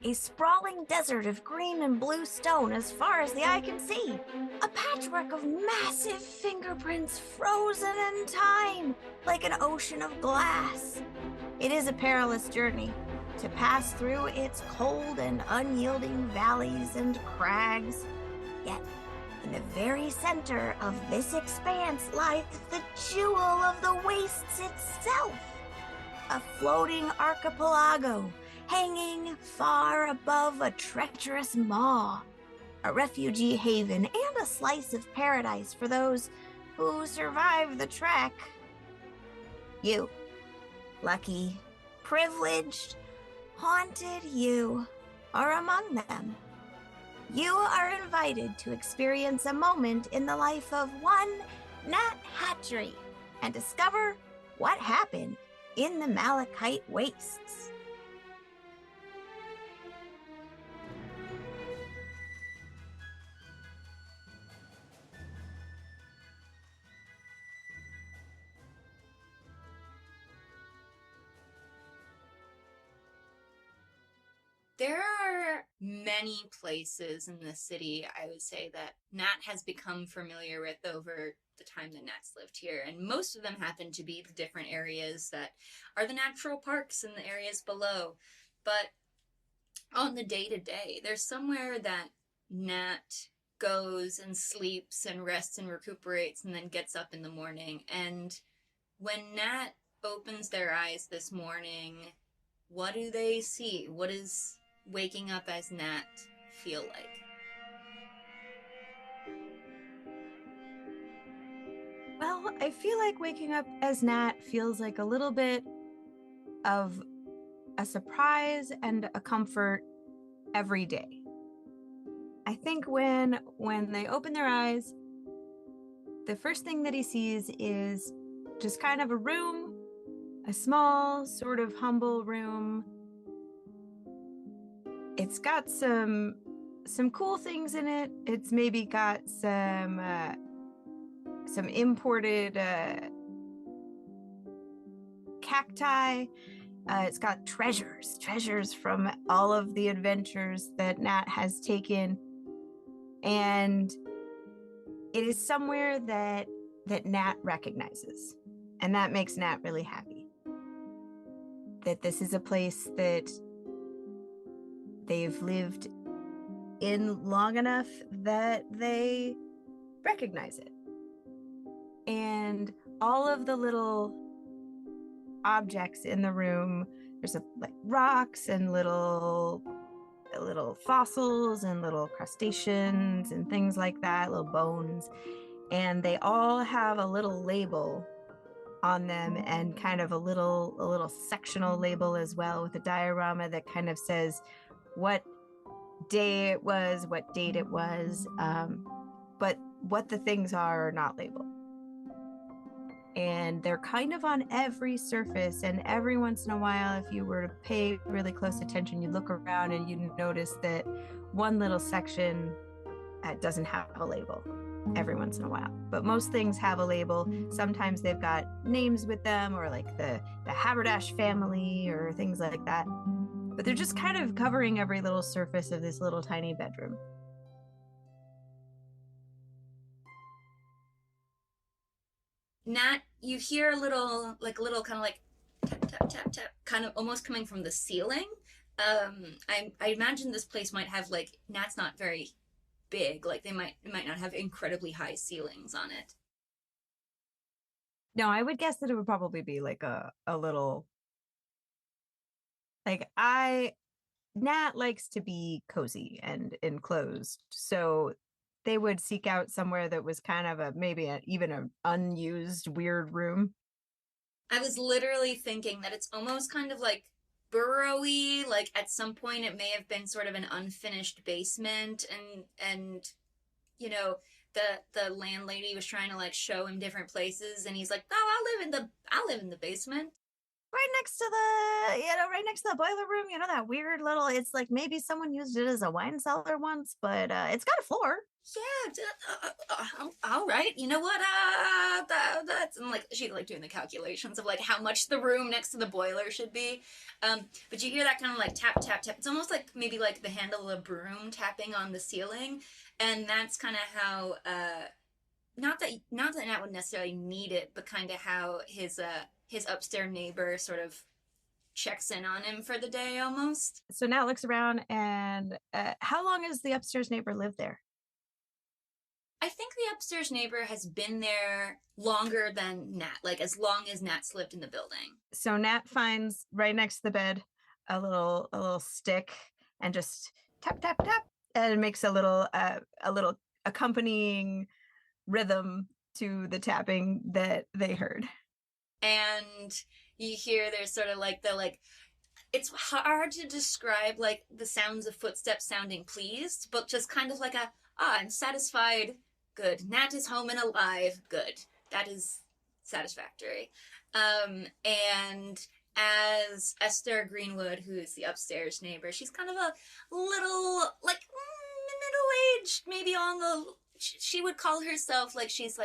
A sprawling desert of green and blue stone as far as the eye can see. A patchwork of massive fingerprints frozen in time, like an ocean of glass. It is a perilous journey to pass through its cold and unyielding valleys and crags. Yet, in the very center of this expanse lies the jewel of the wastes itself, a floating archipelago hanging far above a treacherous maw, a refugee haven and a slice of paradise for those who survive the trek. You, lucky, privileged, haunted you, are among them. You are invited to experience a moment in the life of one Gnat Hatchery and discover what happened in the Malachite Wastes. There are many places in the city, I would say, that Nat has become familiar with over the time the Nats lived here. And most of them happen to be the different areas that are the natural parks and the areas below. But on the day to day, there's somewhere that Nat goes and sleeps and rests and recuperates and then gets up in the morning. And when Nat opens their eyes this morning, what do they see? What does waking up as Nat feel like? Well, I feel like waking up as Nat feels like a little bit of a surprise and a comfort every day. I think when they open their eyes, the first thing that he sees is just kind of a room, a small, sort of humble room. It's got some cool things in it. It's maybe got some imported cacti. It's got treasures from all of the adventures that Nat has taken, and it is somewhere that Nat recognizes, and that makes Nat really happy. That this is a place that they've lived in long enough that they recognize it. And all of the little objects in the room, there's like rocks and little fossils and little crustaceans and things like that, little bones, and they all have a little label on them and kind of a little sectional label as well, with a diorama that kind of says what day it was, what date it was, but what the things are not labeled. And they're kind of on every surface, and every once in a while, if you were to pay really close attention, you'd look around and you'd notice that one little section doesn't have a label every once in a while. But most things have a label. Sometimes they've got names with them, or like the Haberdash family or things like that. But they're just kind of covering every little surface of this little tiny bedroom. Nat, you hear a little kind of like tap, tap, tap, tap, kind of almost coming from the ceiling. I imagine this place might have like, Nat's not very big. Like it might not have incredibly high ceilings on it. No, I would guess that it would probably be like a little, like, Nat likes to be cozy and enclosed, so they would seek out somewhere that was kind of even an unused weird room. I was literally thinking that it's almost kind of like burrowy, like at some point it may have been sort of an unfinished basement, and you know, the landlady was trying to like show him different places, and he's like, "Oh, I'll live in the basement." Right next to the boiler room, that weird little, it's like maybe someone used it as a wine cellar once, but it's got a floor. All right. You know what? That's and like she's like doing the calculations of like how much the room next to the boiler should be. But you hear that kind of like tap tap tap. It's almost like maybe like the handle of a broom tapping on the ceiling, and that's kind of how not that Nat would necessarily need it, but kind of how his upstairs neighbor sort of checks in on him for the day almost. So Nat looks around, and how long has the upstairs neighbor lived there? I think the upstairs neighbor has been there longer than Nat, like as long as Nat's lived in the building. So Nat finds right next to the bed a little stick and just tap tap tap, and it makes a little accompanying rhythm to the tapping that they heard. And you hear there's sort of like the like it's hard to describe like the sounds of footsteps sounding pleased, but just kind of like I'm satisfied. Good. Nat is home and alive. Good. That is satisfactory. And as Esther Greenwood, who is the upstairs neighbor, she's kind of a little like middle-aged, maybe on the. She would call herself like she's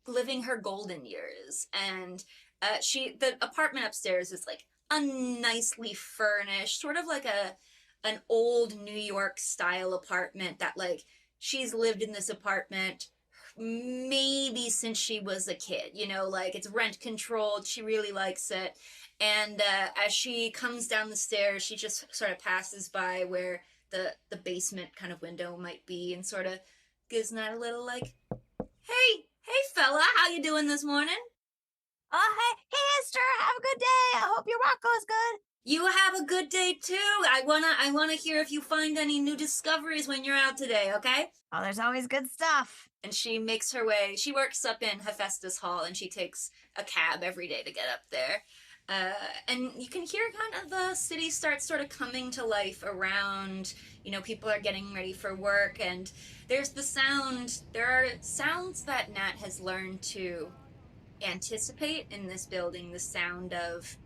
living her golden years, and the apartment upstairs is like a nicely furnished, sort of like an old New York style apartment that like she's lived in this apartment maybe since she was a kid, like it's rent controlled. She really likes it. And as she comes down the stairs, she just sort of passes by where the basement kind of window might be and sort of gives Nat a little like, hey fella, how you doing this morning? Oh, hey Esther, have a good day. I hope your walk goes good. You have a good day too. I wanna hear if you find any new discoveries when you're out today, okay? Oh, there's always good stuff. And she makes her way. She works up in Hephaestus Hall, and she takes a cab every day to get up there. And you can hear kind of the city starts sort of coming to life around. People are getting ready for work, and there's the sound. There are sounds that Nat has learned to anticipate in this building. The sound of,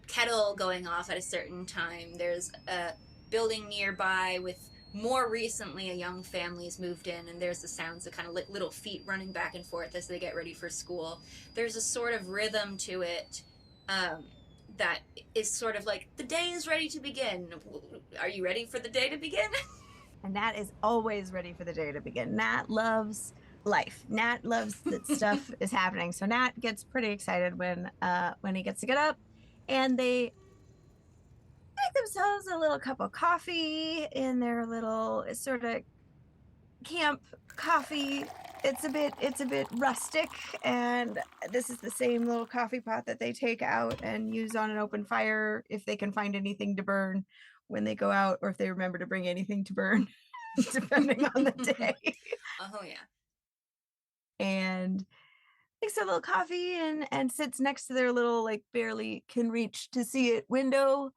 kettle going off at a certain time. There's a building nearby with more recently a young family's moved in, and there's the sounds of kind of like little feet running back and forth as they get ready for school. There's a sort of rhythm to it that is sort of like the day is ready to begin. Are you ready for the day to begin? And Nat is always ready for the day to begin. Nat loves life. Nat loves that stuff is happening. So Nat gets pretty excited when he gets to get up, and they make themselves a little cup of coffee in their little sort of camp coffee. It's a bit rustic, and this is the same little coffee pot that they take out and use on an open fire if they can find anything to burn when they go out, or if they remember to bring anything to burn, depending on the day. Oh yeah. And takes a little coffee and sits next to their little like barely can reach to see it window,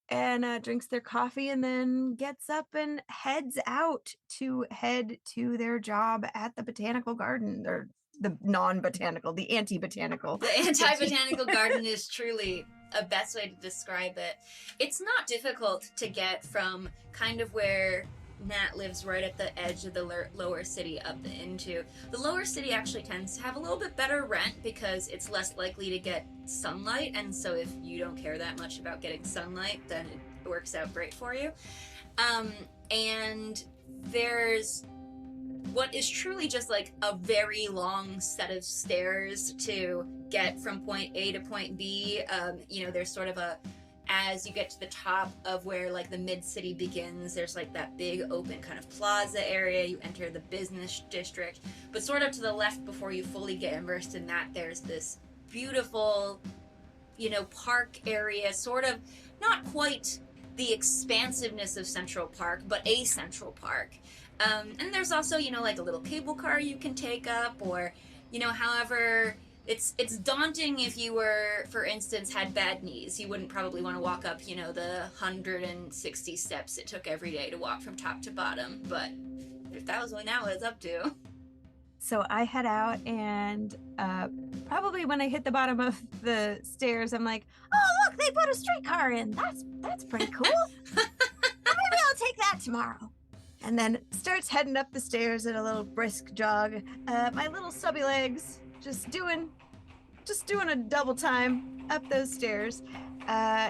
and drinks their coffee, and then gets up and heads out to head to their job at the botanical garden, or the non-botanical, the anti-botanical. The anti-botanical garden is truly a best way to describe it. It's not difficult to get from kind of where Nat lives, right at the edge of the lower city, up into the lower city. Actually tends to have a little bit better rent because it's less likely to get sunlight, and so if you don't care that much about getting sunlight, then it works out great for you. And there's what is truly just like a very long set of stairs to get from point A to point B. There's sort of as you get to the top of where like the mid-city begins, there's like that big open kind of plaza area. You enter the business district, but sort of to the left before you fully get immersed in that, there's this beautiful, park area, sort of not quite the expansiveness of Central Park, but a Central Park. And there's also, like a little cable car you can take up, or, however. It's daunting if you were, for instance, had bad knees. You wouldn't probably want to walk up, the 160 steps it took every day to walk from top to bottom. But if that was what Nat was up to. So I head out, and probably when I hit the bottom of the stairs, I'm like, oh, look, they put a streetcar in. That's pretty cool. Maybe I'll take that tomorrow. and then starts heading up the stairs at a little brisk jog. My little stubby legs just doing a double time up those stairs.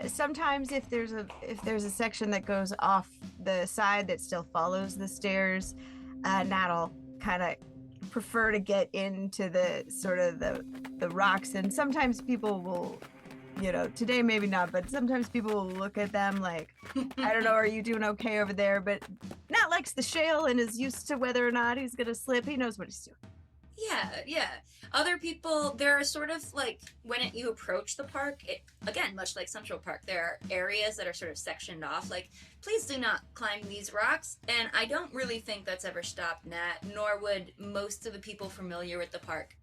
Sometimes if there's a section that goes off the side that still follows the stairs, Nat'll kind of prefer to get into the sort of the rocks, and sometimes people will, today maybe not, but sometimes people will look at them like, I don't know, are you doing okay over there? But Nat likes the shale and is used to whether or not he's gonna slip. He knows what he's doing. Yeah. Other people, there are sort of like, when you approach the park, again, much like Central Park, there are areas that are sort of sectioned off, like, please do not climb these rocks, and I don't really think that's ever stopped Nat, nor would most of the people familiar with the park.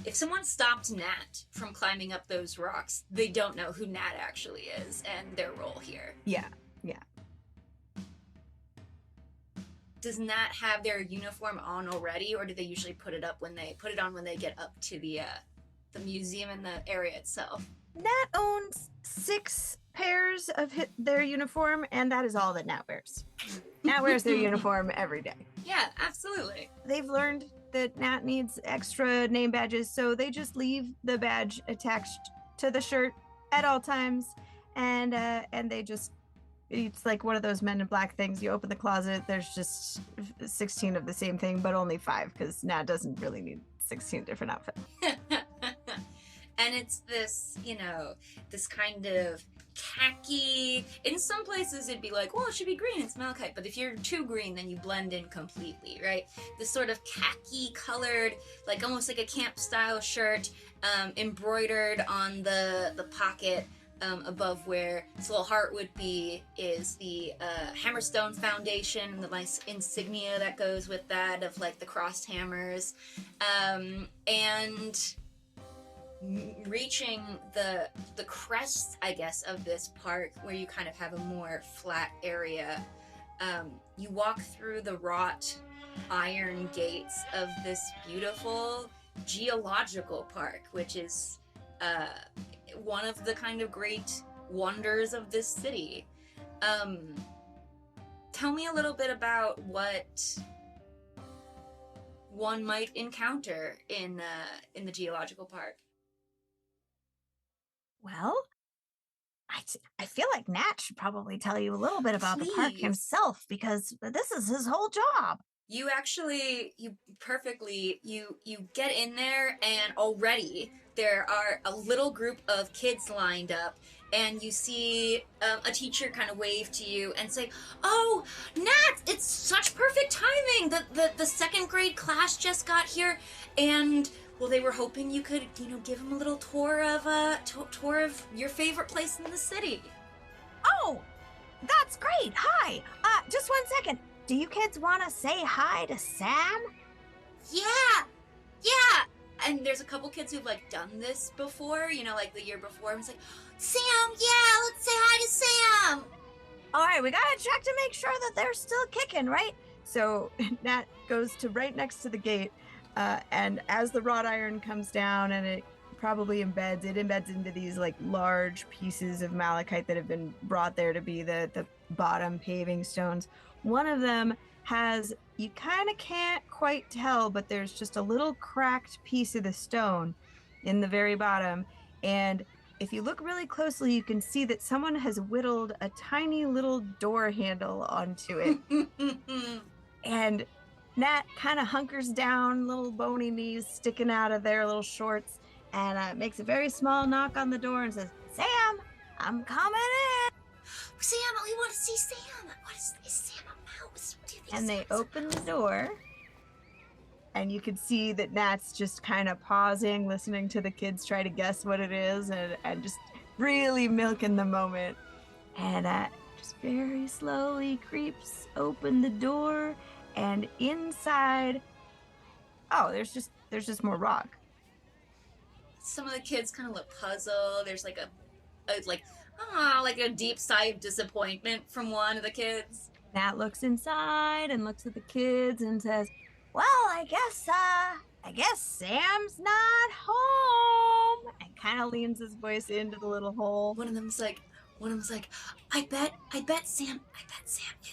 If someone stopped Nat from climbing up those rocks, they don't know who Nat actually is and their role here. Yeah. Does Nat have their uniform on already, or do they usually put it on when they get up to the museum and the area itself? Nat owns 6 pairs of their uniform, and that is all that Nat wears. Nat wears their uniform every day. Yeah, absolutely. They've learned that Nat needs extra name badges, so they just leave the badge attached to the shirt at all times, and they just, it's like one of those Men in Black things. You open the closet, there's just 16 of the same thing, but only 5, because Nat doesn't really need 16 different outfits. And it's this, this kind of khaki. In some places it'd be like, well, it should be green, it's malachite. But if you're too green, then you blend in completely, right? This sort of khaki colored, like almost like a camp style shirt, embroidered on the pocket above where this little heart would be is the Hammerstone Foundation and the nice insignia that goes with that of like the crossed hammers. And reaching the crest, I guess, of this park where you kind of have a more flat area, you walk through the wrought iron gates of this beautiful geological park, which is one of the kind of great wonders of this city. Tell me a little bit about what one might encounter in the geological park. Well, I feel like Nat should probably tell you a little bit about the park Please. himself, because this is his whole job. You get in there, and already there are a little group of kids lined up, and you see a teacher kind of wave to you and say, "Oh, Nat, it's such perfect timing. The second grade class just got here, and well, they were hoping you could, give them a little tour of your favorite place in the city." Oh, that's great. Hi. Just 1 second. Do you kids want to say hi to Sam? Yeah. And there's a couple kids who've like done this before, like the year before. And it's like, Sam, yeah, let's say hi to Sam. All right, we gotta check to make sure that they're still kicking, right? So Nat goes to right next to the gate, and as the wrought iron comes down and it probably embeds into these like large pieces of malachite that have been brought there to be the bottom paving stones. One of them has, you kind of can't quite tell, but there's just a little cracked piece of the stone in the very bottom. And if you look really closely, you can see that someone has whittled a tiny little door handle onto it. And Nat kind of hunkers down, little bony knees sticking out of their little shorts, and makes a very small knock on the door and says, "Sam, I'm coming in." Sam, we want to see Sam. Is Sam a mouse? What do you think? And they open the door, and you can see that Nat's just kind of pausing, listening to the kids try to guess what it is, and just really milking the moment. And just very slowly creeps open the door, and inside, there's just more rock. Some of the kids kind of look puzzled. There's like a deep sigh of disappointment from one of the kids. Nat looks inside and looks at the kids and says, "Well, I guess Sam's not home," and kind of leans his voice into the little hole. One of them's like, one of them's like, I bet Sam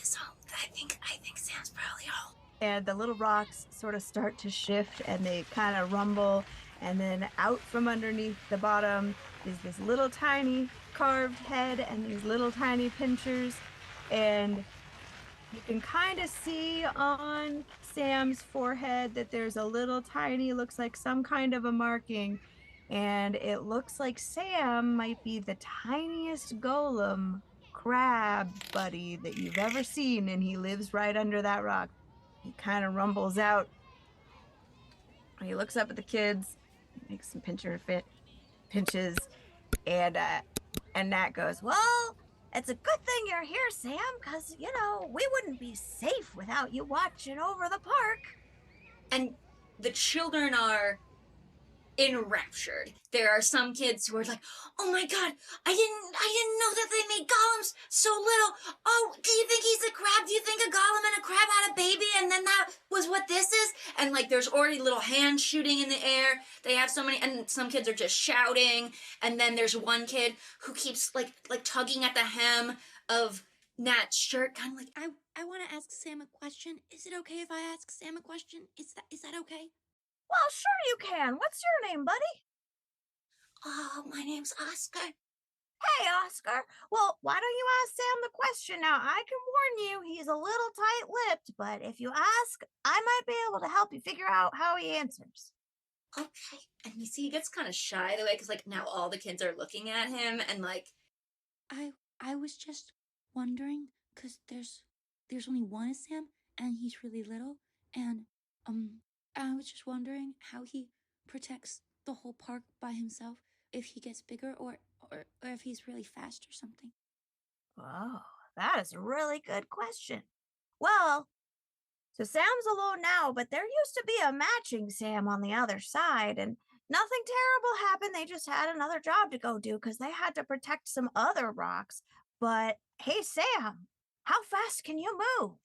is home. I think Sam's probably home. And the little rocks sort of start to shift and they kind of rumble. And then out from underneath the bottom is this little tiny carved head and these little tiny pinchers. And you can kind of see on Sam's forehead that there's a little tiny, looks like some kind of a marking. And it looks like Sam might be the tiniest golem crab buddy that you've ever seen. And he lives right under that rock. He kind of rumbles out. He looks up at the kids, makes some pinches, and Nat goes, "Well, it's a good thing you're here, Sam, because, we wouldn't be safe without you watching over the park." And the children are enraptured. There are some kids who are like, "Oh my god, I didn't know that they made golems so little. Oh, do you think he's a crab? Do you think a golem and a crab had a baby and then that was what this is?" And like there's already little hands shooting in the air. They have so many, and some kids are just shouting. And then there's one kid who keeps like tugging at the hem of Nat's shirt, kind of like, I want to ask Sam a question. Is it okay if I ask Sam a question? Is that okay? Well, sure you can. What's your name, buddy? Oh, my name's Oscar. Hey, Oscar. Well, why don't you ask Sam the question? Now, I can warn you, he's a little tight-lipped, but if you ask, I might be able to help you figure out how he answers. Okay. And you see, he gets kind of shy the way, because like now all the kids are looking at him, and like, I was just wondering, because there's only one of Sam, and he's really little, and I was just wondering how he protects the whole park by himself if he gets bigger, or if he's really fast or something. Oh, that is a really good question. Well, so Sam's alone now, but there used to be a matching Sam on the other side, and nothing terrible happened. They just had another job to go do because they had to protect some other rocks. But hey, Sam, how fast can you move?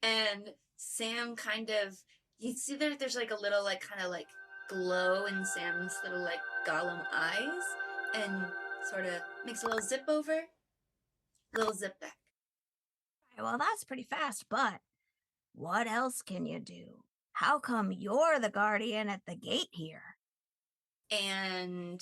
and Sam kind of, you see there's like a little like kind of like glow in Sam's little like golem eyes, and sort of makes a little zip over, little zip back. Well, that's pretty fast, but what else can you do? How come you're the guardian at the gate here? And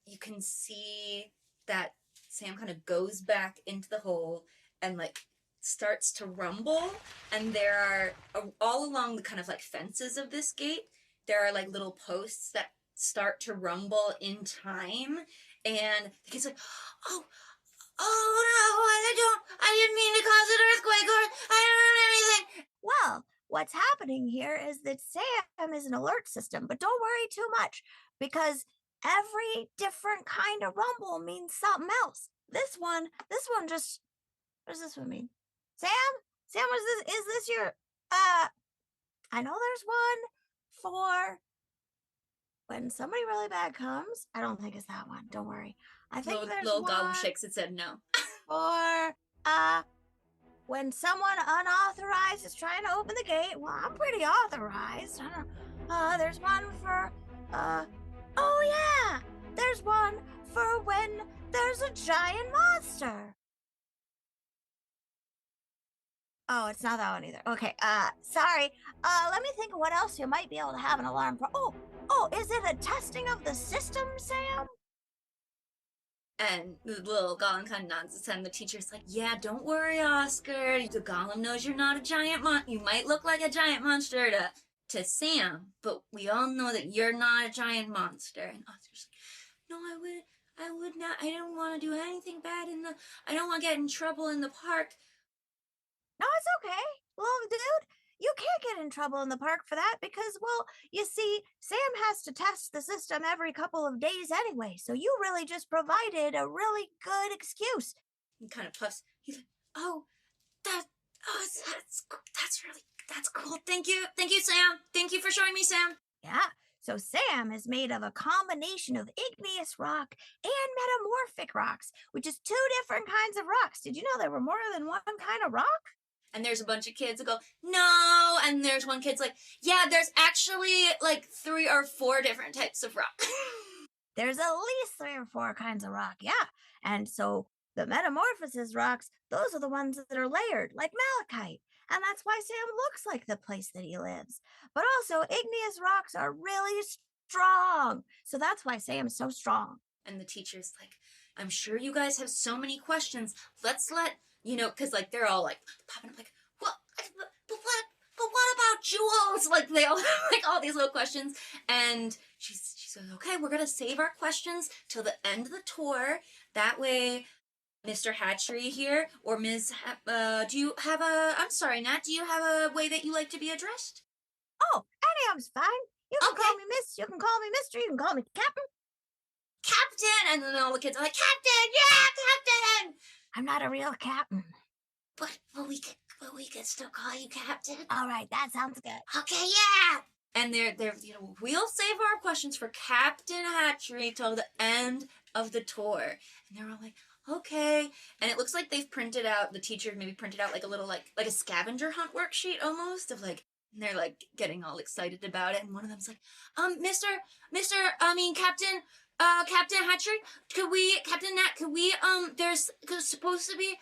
you can see that Sam kind of goes back into the hole and like starts to rumble, and there are all along the kind of like fences of this gate, there are like little posts that start to rumble in time, and the kid's like, oh no, I didn't mean to cause an earthquake, or I don't know anything. Well, what's happening here is that Sam is an alert system, but don't worry too much because every different kind of rumble means something else. This one just, what does this one mean? Sam, is this your, I know there's one for when somebody really bad comes. I don't think it's that one. Don't worry. I think there's little one golem shakes its head no. for, when someone unauthorized is trying to open the gate. Well, I'm pretty authorized. I don't, there's one for, oh yeah, there's one for when there's a giant monster. Oh, it's not that one either. Okay, sorry. Let me think of what else you might be able to have an alarm for. Oh, is it a testing of the system, Sam? And the little golem kind of nods its head, and the teacher's like, yeah, don't worry, Oscar. The golem knows you're not a giant monster. You might look like a giant monster to Sam, but we all know that you're not a giant monster. And Oscar's like, no, I would not. I don't want to do anything bad I don't want to get in trouble in the park. No, it's okay. Little dude, you can't get in trouble in the park for that because, well, you see, Sam has to test the system every couple of days anyway, so you really just provided a really good excuse. He kind of puffs. He's like, that's cool. Thank you, Sam. Thank you for showing me, Sam. Yeah, so Sam is made of a combination of igneous rock and metamorphic rocks, which is two different kinds of rocks. Did you know there were more than one kind of rock? And there's a bunch of kids that go, no. And there's one kid's like, yeah, there's actually like 3 or 4 different types of rock. There's at least 3 or 4 kinds of rock, yeah. And so The metamorphosis rocks, those are the ones that are layered, like malachite. And that's why Sam looks like the place that he lives. But also, igneous rocks are really strong. So that's why Sam's so strong. And the teacher's like, I'm sure you guys have so many questions. Let's let, because like they're all like popping up like, what? But what about jewels? Like they all like all these little questions. And she says, okay, we're going to save our questions till the end of the tour. That way, Mr. Hatchery here, or Ms. Do you have I'm sorry, Nat, do you have a way that you like to be addressed? Oh, any of them's fine. You can call me Miss, you can call me Mister, you can call me Captain. Captain! And then all the kids are like, Captain! Yeah, Captain! I'm not a real captain. But we can still call you Captain. All right, that sounds good. Okay, yeah! And they're we'll save our questions for Captain Hatchery till the end of the tour. And they're all like, okay. And it looks like they've printed out, the teacher maybe printed out like a little, like a scavenger hunt worksheet almost of like, and they're like getting all excited about it. And one of them's like, Captain Hatchery, Captain Nat, there's supposed to be,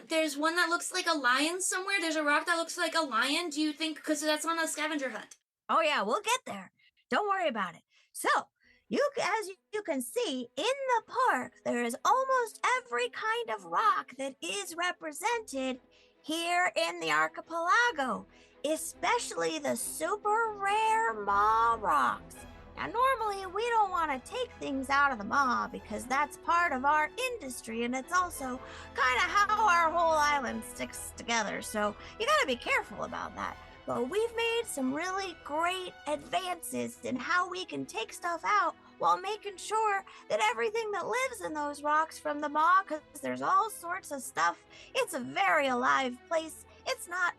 there's one that looks like a lion somewhere. There's a rock that looks like a lion. Do you think, because that's on a scavenger hunt? Oh yeah, we'll get there. Don't worry about it. So, as you can see, in the park, there is almost every kind of rock that is represented here in the archipelago, especially the super rare maw rocks. Now, normally, we don't want to take things out of the maw because that's part of our industry, and it's also kind of how our whole island sticks together, so you gotta be careful about that. But we've made some really great advances in how we can take stuff out while making sure that everything that lives in those rocks from the maw, because there's all sorts of stuff. It's a very alive place. It's not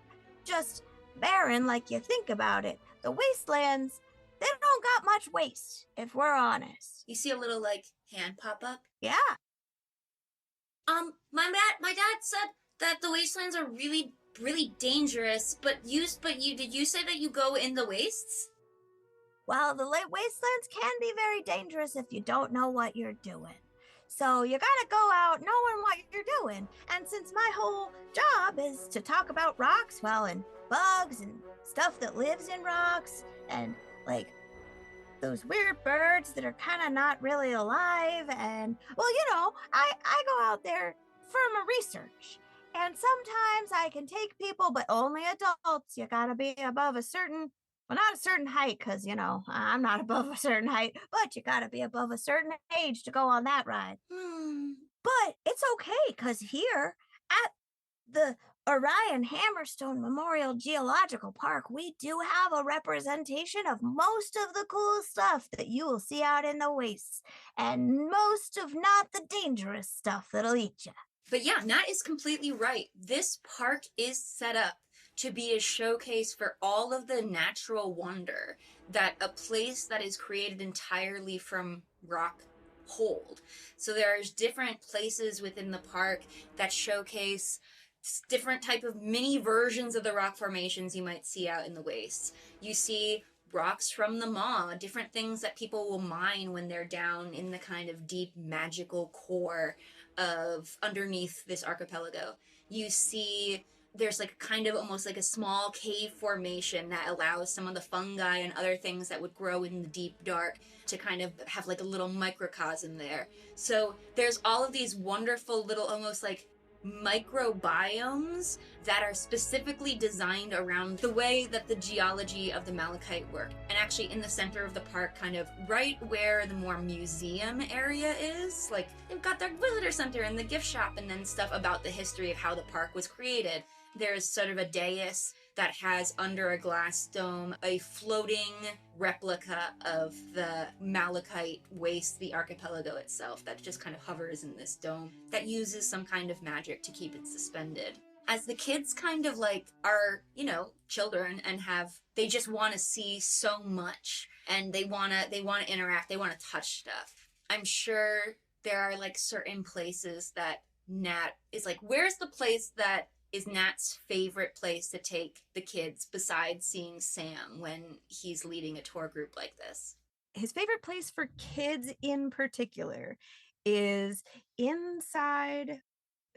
just barren like you think about it. The wastelands, they don't got much waste, if we're honest. You see a little, like, hand pop up? Yeah. My dad said that the wastelands are really dangerous, but did you say that you go in the wastes? Well, the wastelands can be very dangerous if you don't know what you're doing. So you gotta go out knowing what you're doing. And since my whole job is to talk about rocks, well, and bugs and stuff that lives in rocks, and like those weird birds that are kind of not really alive, and well, I go out there for my research. And sometimes I can take people, but only adults. You gotta be above a certain, well, not a certain height, because, I'm not above a certain height, but you gotta be above a certain age to go on that ride. But it's okay, because here at the Orion Hammerstone Memorial Geological Park, we do have a representation of most of the cool stuff that you will see out in the wastes, and most of not the dangerous stuff that'll eat you. But yeah, Nat is completely right. This park is set up to be a showcase for all of the natural wonder that a place that is created entirely from rock hold. So there's different places within the park that showcase different type of mini versions of the rock formations you might see out in the wastes. You see rocks from the maw, different things that people will mine when they're down in the kind of deep magical core of underneath this archipelago. You see there's like kind of almost like a small cave formation that allows some of the fungi and other things that would grow in the deep dark to kind of have like a little microcosm there. So there's all of these wonderful little almost like microbiomes that are specifically designed around the way that the geology of the malachite work. And actually in the center of the park, kind of right where the more museum area is, like they've got their visitor center and the gift shop and then stuff about the history of how the park was created. There's sort of a dais that has under a glass dome a floating replica of the malachite waste, the archipelago itself, that just kind of hovers in this dome that uses some kind of magic to keep it suspended. As the kids kind of like are, children and they just want to see so much and they want to interact, they want to touch stuff. I'm sure there are like certain places that Nat is like, where's the place that is Nat's favorite place to take the kids besides seeing Sam when he's leading a tour group like this? His favorite place for kids in particular is inside.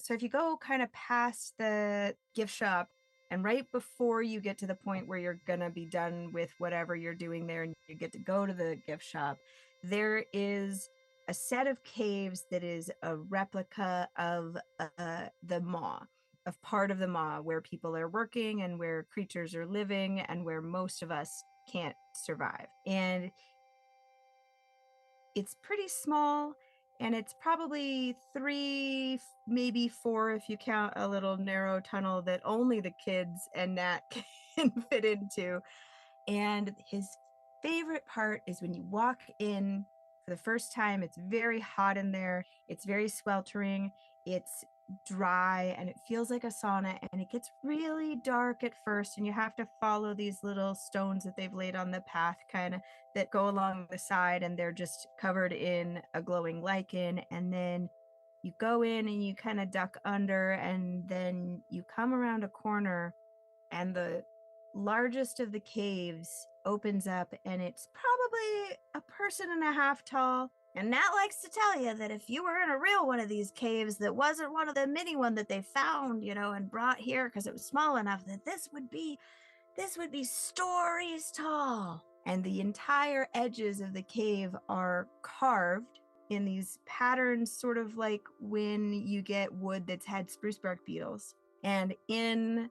So if you go kind of past the gift shop and right before you get to the point where you're going to be done with whatever you're doing there and you get to go to the gift shop, there is a set of caves that is a replica of the maw, of part of the maw where people are working and where creatures are living and where most of us can't survive. And it's pretty small, and it's probably 3, maybe 4 if you count a little narrow tunnel that only the kids and Nat can fit into. And his favorite part is when you walk in for the first time. It's very hot in there, it's very sweltering, it's dry, and it feels like a sauna, and it gets really dark at first, and you have to follow these little stones that they've laid on the path kind of that go along the side, and they're just covered in a glowing lichen. And then you go in and you kind of duck under, and then you come around a corner, and the largest of the caves opens up, and it's probably a person and a half tall. And Nat likes to tell you that if you were in a real one of these caves that wasn't one of the mini one that they found, and brought here because it was small enough, that this would be stories tall. And the entire edges of the cave are carved in these patterns, sort of like when you get wood that's had spruce bark beetles. And in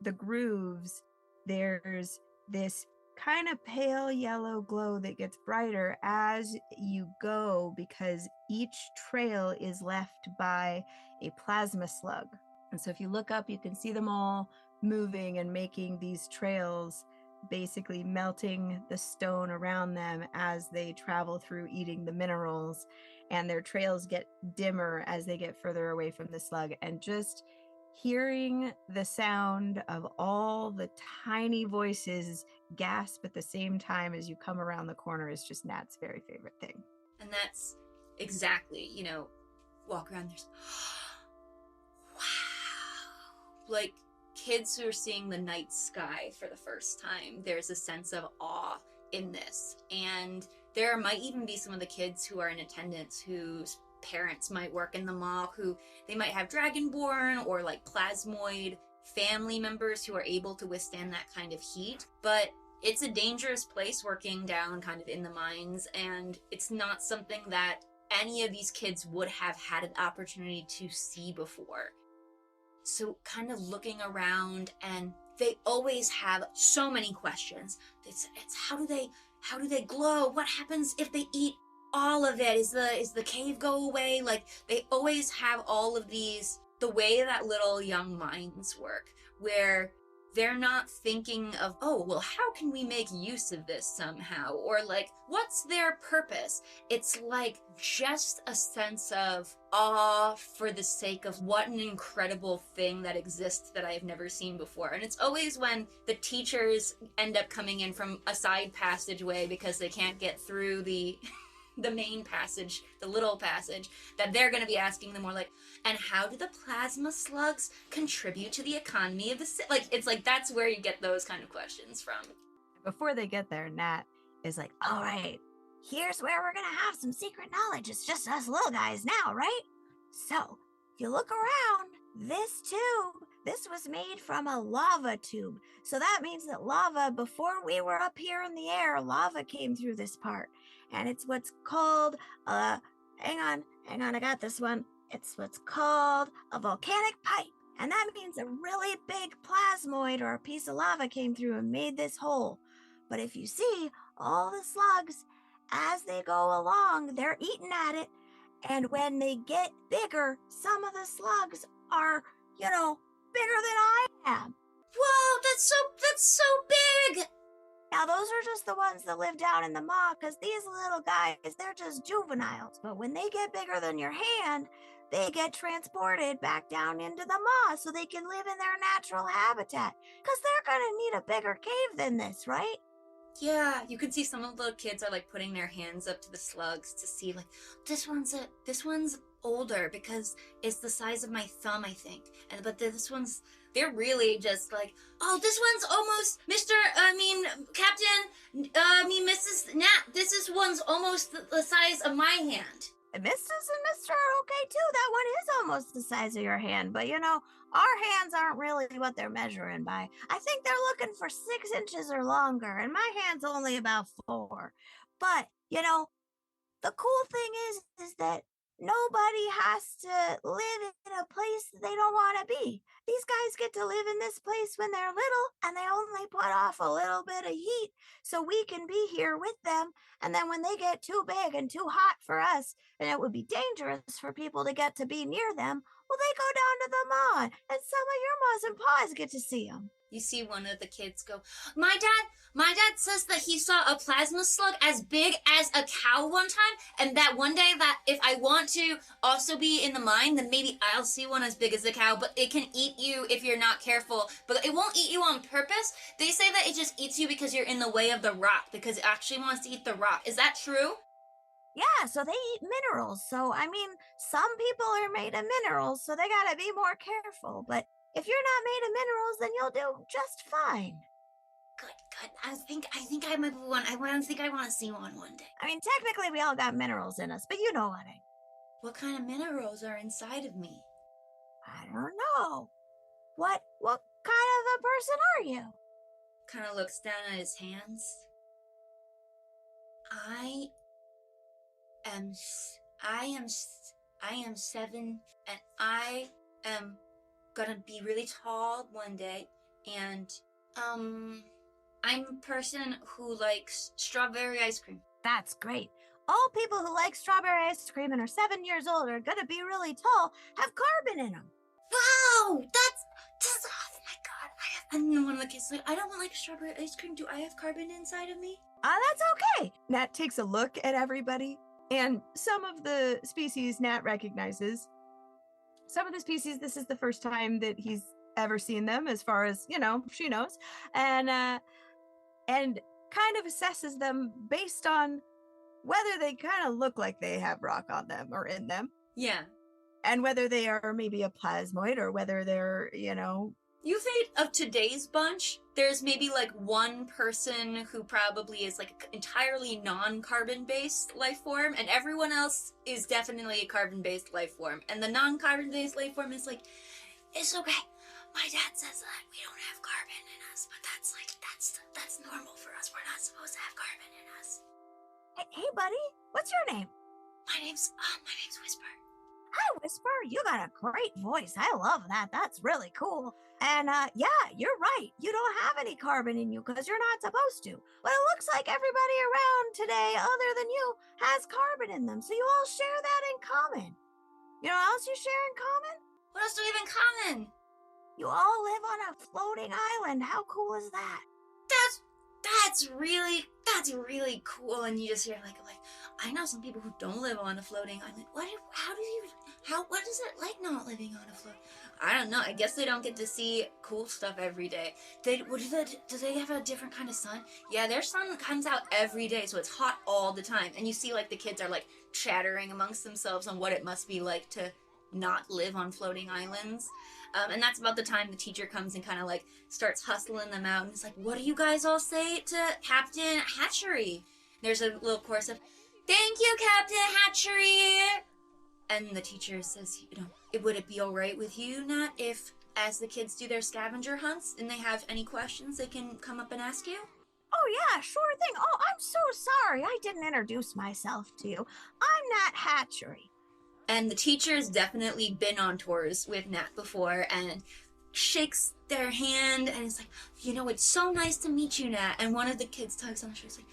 the grooves, there's this kind of pale yellow glow that gets brighter as you go, because each trail is left by a plasma slug. And so if you look up, you can see them all moving and making these trails, basically melting the stone around them as they travel through, eating the minerals. And their trails get dimmer as they get further away from the slug. And just hearing the sound of all the tiny voices gasp at the same time as you come around the corner is just Nat's very favorite thing. And that's exactly, walk around, there's, wow. Like, kids who are seeing the night sky for the first time, there's a sense of awe in this. And there might even be some of the kids who are in attendance whose parents might work in the maw, who they might have dragonborn or like plasmoid family members who are able to withstand that kind of heat. But it's a dangerous place working down kind of in the mines, and it's not something that any of these kids would have had an opportunity to see before. So kind of looking around, and they always have so many questions. It's how do they glow? What happens if they eat all of it? Is the cave go away? Like, they always have all of these, the way that little young minds work, where they're not thinking of, oh, well, how can we make use of this somehow? Or like, what's their purpose? It's like just a sense of awe for the sake of what an incredible thing that exists that I've never seen before. And it's always when the teachers end up coming in from a side passageway because they can't get through the main passage, the little passage, that they're going to be asking them more like, and how do the plasma slugs contribute to the economy of the city? Like, it's like, that's where you get those kind of questions from. Before they get there, Nat is like, all right, here's where we're going to have some secret knowledge. It's just us little guys now, right? So, if you look around, this tube, this was made from a lava tube. So that means that lava, before we were up here in the air, lava came through this part. And it's what's called, hang on, I got this one. It's what's called a volcanic pipe. And that means a really big plasmoid or a piece of lava came through and made this hole. But if you see, all the slugs, as they go along, they're eating at it. And when they get bigger, some of the slugs are, bigger than I am. Whoa, that's so big! Now, those are just the ones that live down in the maw, because these little guys, they're just juveniles. But when they get bigger than your hand, they get transported back down into the maw so they can live in their natural habitat. Because they're going to need a bigger cave than this, right? Yeah, you can see some of the little kids are like putting their hands up to the slugs to see, like, this one's older because it's the size of my thumb, I think. But they're really just like, oh, this one's almost Captain, Mrs. Nat, one's almost the size of my hand. Mrs. and Mr. are okay too. That one is almost the size of your hand, but our hands aren't really what they're measuring by. I think they're looking for 6 inches or longer, and my hand's only about 4. But, the cool thing is that nobody has to live in a place that they don't want to be. These guys get to live in this place when they're little, and they only put off a little bit of heat so we can be here with them. And then when they get too big and too hot for us, and it would be dangerous for people to get to be near them, well, they go down to the mall, and some of your ma's and pa's get to see them. You see one of the kids go, my dad says that he saw a plasma slug as big as a cow one time, and that one day that if I want to also be in the mine, then maybe I'll see one as big as a cow, but it can eat you if you're not careful, but it won't eat you on purpose. They say that it just eats you because you're in the way of the rock, because it actually wants to eat the rock. Is that true? Yeah, so they eat minerals. So, some people are made of minerals, so they gotta be more careful. But if you're not made of minerals, then you'll do just fine. Good. I think I might be one. I think I want to see one day. Technically, we all got minerals in us, but you know what I mean. What kind of minerals are inside of me? I don't know. What kind of a person are you? Kind of looks down at his hands. I am 7, and I am gonna be really tall one day, and I'm a person who likes strawberry ice cream. That's great. All people who like strawberry ice cream and are 7 years old are gonna be really tall, have carbon in them. Wow, that's oh my god! And one of the kids like, I don't like strawberry ice cream. Do I have carbon inside of me? That's okay. Nat takes a look at everybody, and some of the species Nat recognizes. Some of the species, this is the first time that he's ever seen them, as far as, she knows. And kind of assesses them based on whether they kind of look like they have rock on them or in them. Yeah. And whether they are maybe a plasmoid or whether they're, You think of today's bunch, there's maybe like one person who probably is like entirely non-carbon based life form, and everyone else is definitely a carbon based life form. And the non-carbon based life form is like, it's okay. My dad says that we don't have carbon in us, but that's normal for us. We're not supposed to have carbon in us. Hey, buddy, what's your name? My name's Whisper. Hi, Whisper. You got a great voice. I love that. That's really cool. And yeah, you're right. You don't have any carbon in you because you're not supposed to. But it looks like everybody around today, other than you, has carbon in them. So you all share that in common. You know what else you share in common? What else do we have in common? You all live on a floating island. How cool is that? That's really cool. And you just hear like I know some people who don't live on a floating island. What is it like not living on a float? I don't know. I guess they don't get to see cool stuff every day. Do they have a different kind of sun? Yeah, their sun comes out every day, so it's hot all the time. And you see like the kids are like chattering amongst themselves on what it must be like to not live on floating islands. And that's about the time the teacher comes and kind of like starts hustling them out. And it's like, what do you guys all say to Captain Hatchery? There's a little chorus of, thank you, Captain Hatchery. And the teacher says, would it be all right with you, Nat, if as the kids do their scavenger hunts and they have any questions, they can come up and ask you? Oh, yeah, sure thing. Oh, I'm so sorry. I didn't introduce myself to you. I'm Gnat Hatchery. And the teacher's definitely been on tours with Nat before and shakes their hand and is like, it's so nice to meet you, Nat. And one of the kids tugs on the shoulder, like,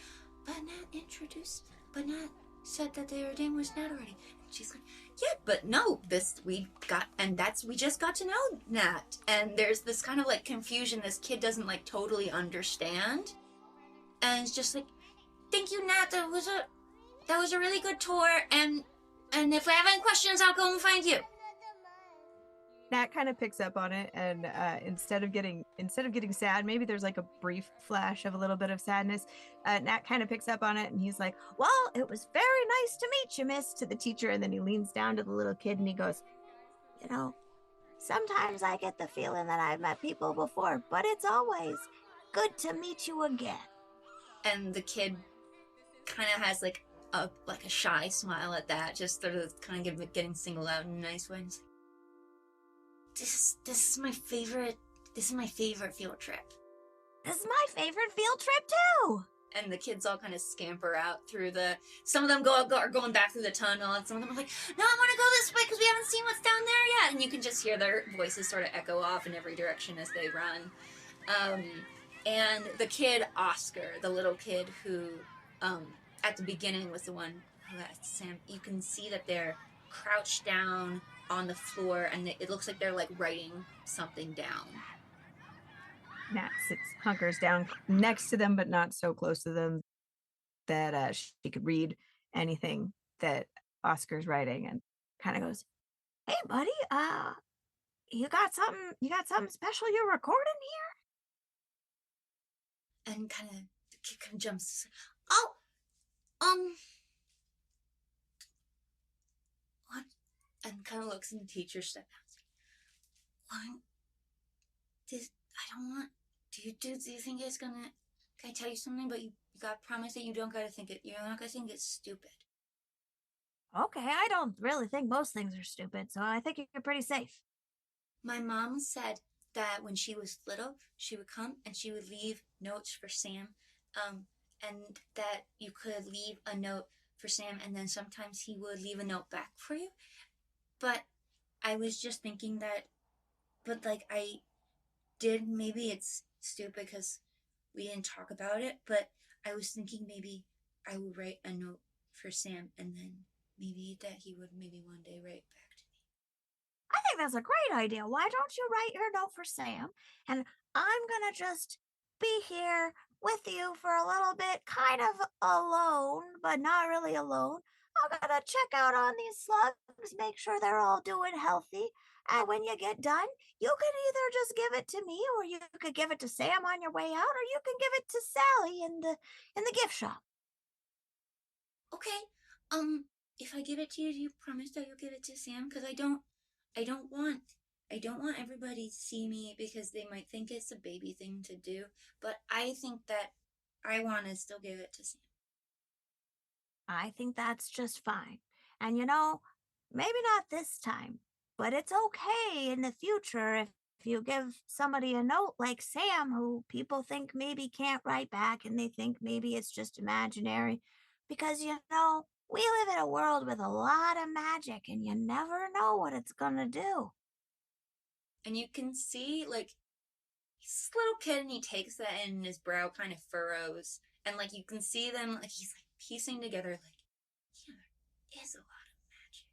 but Nat said that their name was Nat already. And she's like, yeah, but no, we just got to know Nat. And there's this kind of like confusion this kid doesn't like totally understand. And it's just like, thank you, Nat, that was a really good tour, and if I have any questions, I'll go and find you. Nat kind of picks up on it, and instead of getting sad, maybe there's like a brief flash of a little bit of sadness. Nat kind of picks up on it, and he's like, well, it was very nice to meet you, miss, to the teacher. And then he leans down to the little kid and he goes, sometimes I get the feeling that I've met people before, but it's always good to meet you again. And the kid kind of has like like a shy smile at that, just sort of kind of getting singled out in a nice way. This is my favorite. This is my favorite field trip. This is my favorite field trip too. And the kids all kind of scamper out through some of them are going back through the tunnel, and some of them are like, no, I want to go this way because we haven't seen what's down there yet. And you can just hear their voices sort of echo off in every direction as they run. And the kid, Oscar, the little kid who at the beginning was the one who asked Sam, you can see that they're crouched down on the floor, and it looks like they're like writing something down. Nat hunkers down next to them, but not so close to them that she could read anything that Oscar's writing, and kind of goes, "Hey, buddy, you got something special you're recording here?" And the kid kind of jumps. Oh, what? And kind of looks in the teacher's step down. What? I don't want. Do you think it's gonna? Can I tell you something? But you gotta promise that you don't gotta think it. You're not gonna think it's stupid. Okay, I don't really think most things are stupid, so I think you're pretty safe. My mom said that when she was little, she would come and she would leave notes for Sam, and that you could leave a note for Sam, and then sometimes he would leave a note back for you. But I was just thinking that, but maybe it's stupid because we didn't talk about it, but I was thinking maybe I would write a note for Sam, and then maybe that he would maybe one day write back to me. I think that's a great idea. Why don't you write your note for Sam, and I'm gonna just be here with you for a little bit, kind of alone, but not really alone. I'm gonna check out on these slugs, make sure they're all doing healthy, and when you get done, you can either just give it to me, or you could give it to Sam on your way out, or you can give it to Sally in the gift shop. Okay. If I give it to you, do you promise that you'll give it to Sam? Because I don't want everybody to see me because they might think it's a baby thing to do. But I think that I want to still give it to Sam. I think that's just fine. And maybe not this time, but it's okay in the future if you give somebody a note like Sam, who people think maybe can't write back and they think maybe it's just imaginary. Because, we live in a world with a lot of magic and you never know what it's gonna do. And you can see, he's a little kid and he takes that and his brow kind of furrows. And, you can see them, he's, piecing together, yeah, there is a lot of magic.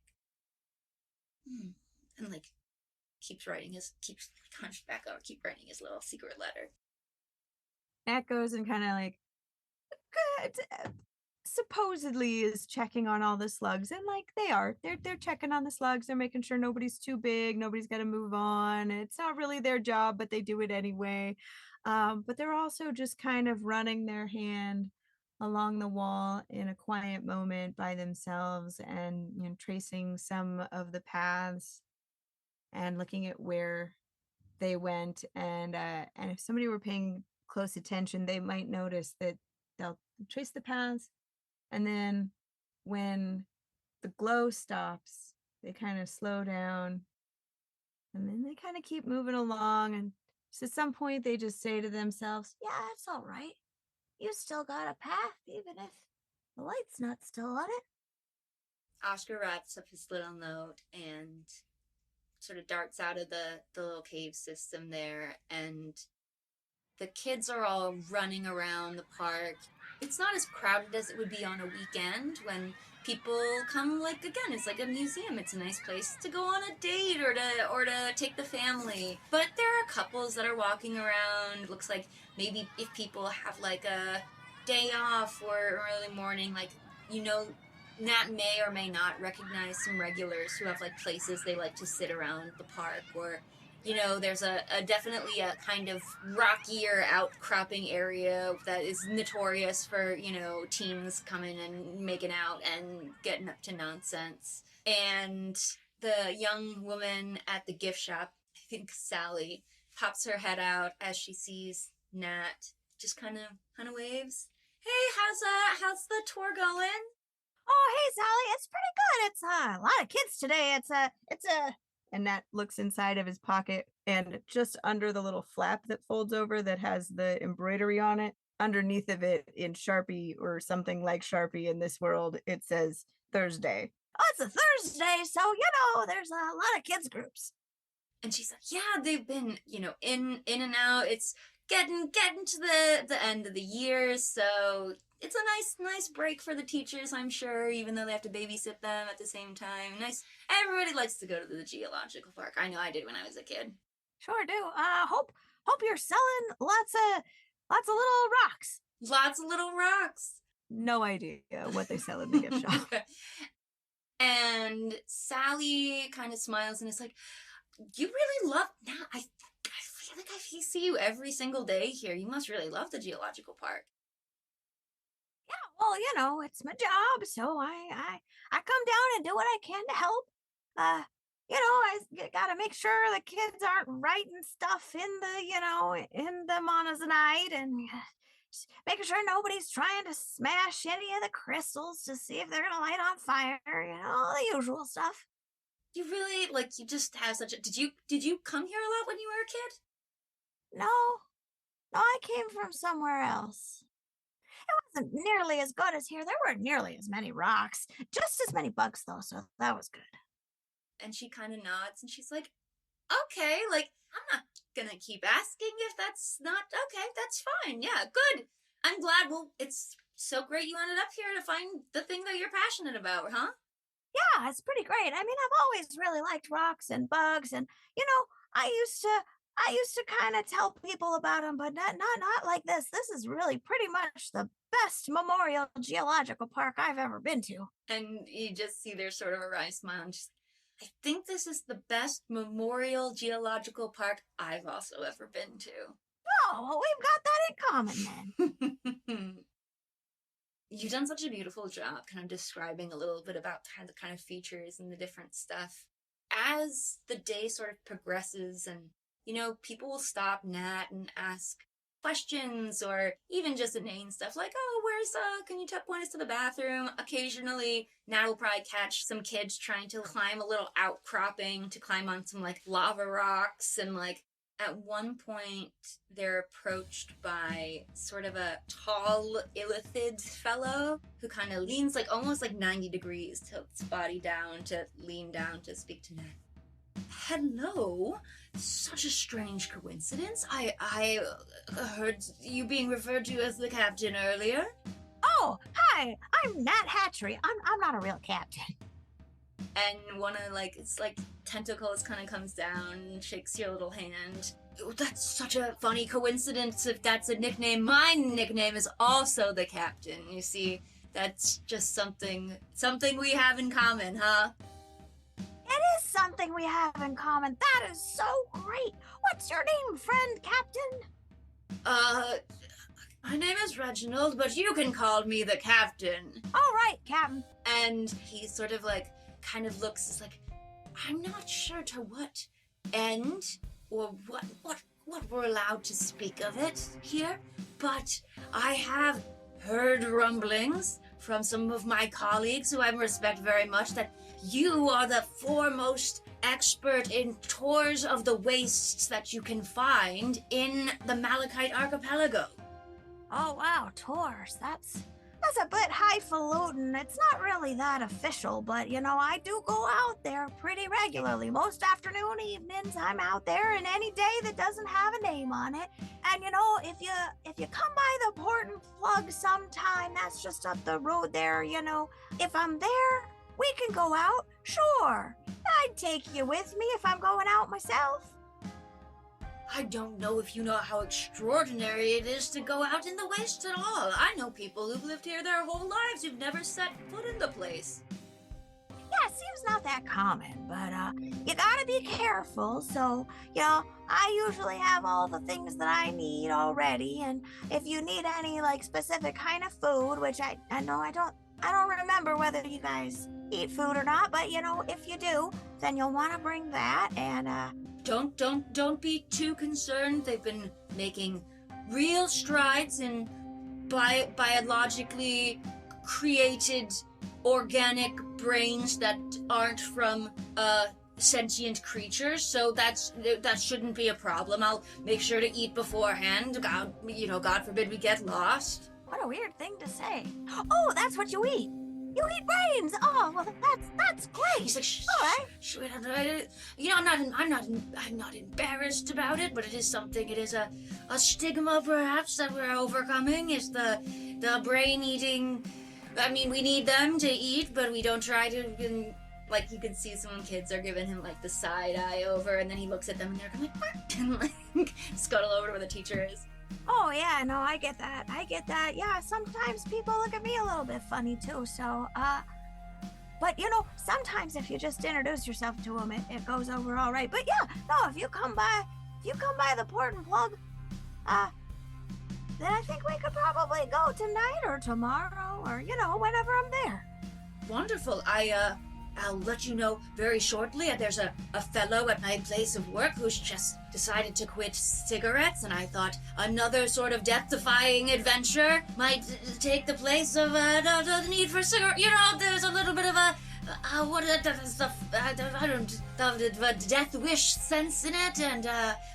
And, keeps hunched back over, keep writing his little secret letter. Nat goes and kind of good. Supposedly is checking on all the slugs, and they're checking on the slugs. They're making sure nobody's too big, nobody's got to move on. It's not really their job, but they do it anyway. But they're also just kind of running their hand along the wall in a quiet moment by themselves, and tracing some of the paths and looking at where they went. And if somebody were paying close attention, they might notice that they'll trace the paths, and then when the glow stops, they kind of slow down, and then they kind of keep moving along. And just at some point, they just say to themselves, "Yeah, it's all right. You still got a path, even if the light's not still on it." Oscar wraps up his little note and sort of darts out of the little cave system there, and the kids are all running around the park. It's not as crowded as it would be on a weekend when people come, again, it's like a museum. It's a nice place to go on a date or to take the family. But there are couples that are walking around. Looks like maybe if people have a day off or early morning, Nat may or may not recognize some regulars who have places they like to sit around the park, or there's a definitely a kind of rockier outcropping area that is notorious for, teens coming and making out and getting up to nonsense. And the young woman at the gift shop, I think Sally, pops her head out as she sees Nat, just kind of waves. Hey, how's the tour going? Oh, hey, Sally, it's pretty good. It's a lot of kids today. It's a. And Nat looks inside of his pocket, and just under the little flap that folds over that has the embroidery on it, underneath of it in Sharpie or something like Sharpie in this world, it says Thursday. Oh, it's a Thursday, so there's a lot of kids groups. And she said, yeah, they've been, in and out. It's getting to the end of the year, so it's a nice break for the teachers, I'm sure, even though they have to babysit them at the same time. Nice. Everybody likes to go to the geological park. I know I did when I was a kid. Sure do. Hope you're selling lots of little rocks. Lots of little rocks. No idea what they sell in the gift shop. And Sally kind of smiles and is like, you really love, now I feel like I see you every single day here. You must really love the geological park. Yeah, well, it's my job, so I come down and do what I can to help. I gotta make sure the kids aren't writing stuff in the monazonite, and just making sure nobody's trying to smash any of the crystals to see if they're gonna light on fire. The usual stuff. You really, you just have such a... Did you come here a lot when you were a kid? No, I came from somewhere else. It wasn't nearly as good as here. There weren't nearly as many rocks. Just as many bugs, though, so that was good. And she kind of nods, and she's like, okay, I'm not gonna keep asking if that's not... Okay, that's fine. Yeah, good. I'm glad. Well, it's so great you ended up here to find the thing that you're passionate about, huh? Yeah, it's pretty great. I mean, I've always really liked rocks and bugs, and I used to kind of tell people about them, but not like this. This is really pretty much the best memorial geological park I've ever been to. And you just see there's sort of a wry smile, and she's like, I think this is the best memorial geological park I've also ever been to. Oh, well, we've got that in common then. You've done such a beautiful job kind of describing a little bit about the kind of features and the different stuff. As the day sort of progresses and, people will stop Nat and ask questions or even just inane stuff like, oh, can you point us to the bathroom? Occasionally, Nat will probably catch some kids trying to climb a little outcropping to climb on some, lava rocks and, at one point, they're approached by sort of a tall, illithid fellow who kind of leans almost 90 degrees, tilts his body down to lean down to speak to Nat. Hello. Such a strange coincidence. I heard you being referred to as the captain earlier. Oh, hi. I'm Gnat Hatchery. I'm not a real captain. And one of it's tentacles kind of comes down and shakes your little hand. That's such a funny coincidence if that's a nickname. My nickname is also the captain. You see, that's just something we have in common, huh? It is something we have in common. That is so great. What's your name, friend captain? My name is Reginald, but you can call me the captain. All right, captain. And he sort of kind of looks as I'm not sure to what end or what we're allowed to speak of it here, but I have heard rumblings from some of my colleagues who I respect very much that you are the foremost expert in tours of the wastes that you can find in the Malachite Archipelago. Oh, wow, tours. That's a bit highfalutin. It's not really that official, but, I do go out there pretty regularly. Most afternoon, evenings, I'm out there, and any day that doesn't have a name on it. And, if you come by the Port and Plug sometime, that's just up the road there, If I'm there, we can go out. Sure. I'd take you with me if I'm going out myself. I don't know if you know how extraordinary it is to go out in the wastes at all. I know people who've lived here their whole lives who've never set foot in the place. Yeah, it seems not that common, but you gotta be careful. So, I usually have all the things that I need already, and if you need any specific kind of food, which I know I don't remember whether you guys eat food or not, but if you do, then you'll want to bring that. And Don't be too concerned. They've been making real strides in biologically created organic brains that aren't from sentient creatures, so that shouldn't be a problem. I'll make sure to eat beforehand. God forbid we get lost. What a weird thing to say. Oh, that's what you eat. You eat brains. Oh, well, that's great. He's like, shh, All right. shh, I'm not embarrassed about it, but it is something. It is a stigma, perhaps, that we're overcoming. Is the brain eating. I mean, we need them to eat, but we don't try to. And, like, you can see some kids are giving him like the side eye over, and then he looks at them and they're like, what? And like scuttle over to where the teacher is. Oh, yeah, no, I get that. Yeah, sometimes people look at me a little bit funny, too, so, but, sometimes if you just introduce yourself to them, it goes over all right. But, yeah, no, if you come by the Port and Plug, then I think we could probably go tonight or tomorrow or, whenever I'm there. Wonderful. I'll let you know very shortly. There's a fellow at my place of work who's just decided to quit cigarettes, and I thought another sort of death-defying adventure might take the place of the need for cigarettes. There's a little bit of a death wish sense in it, and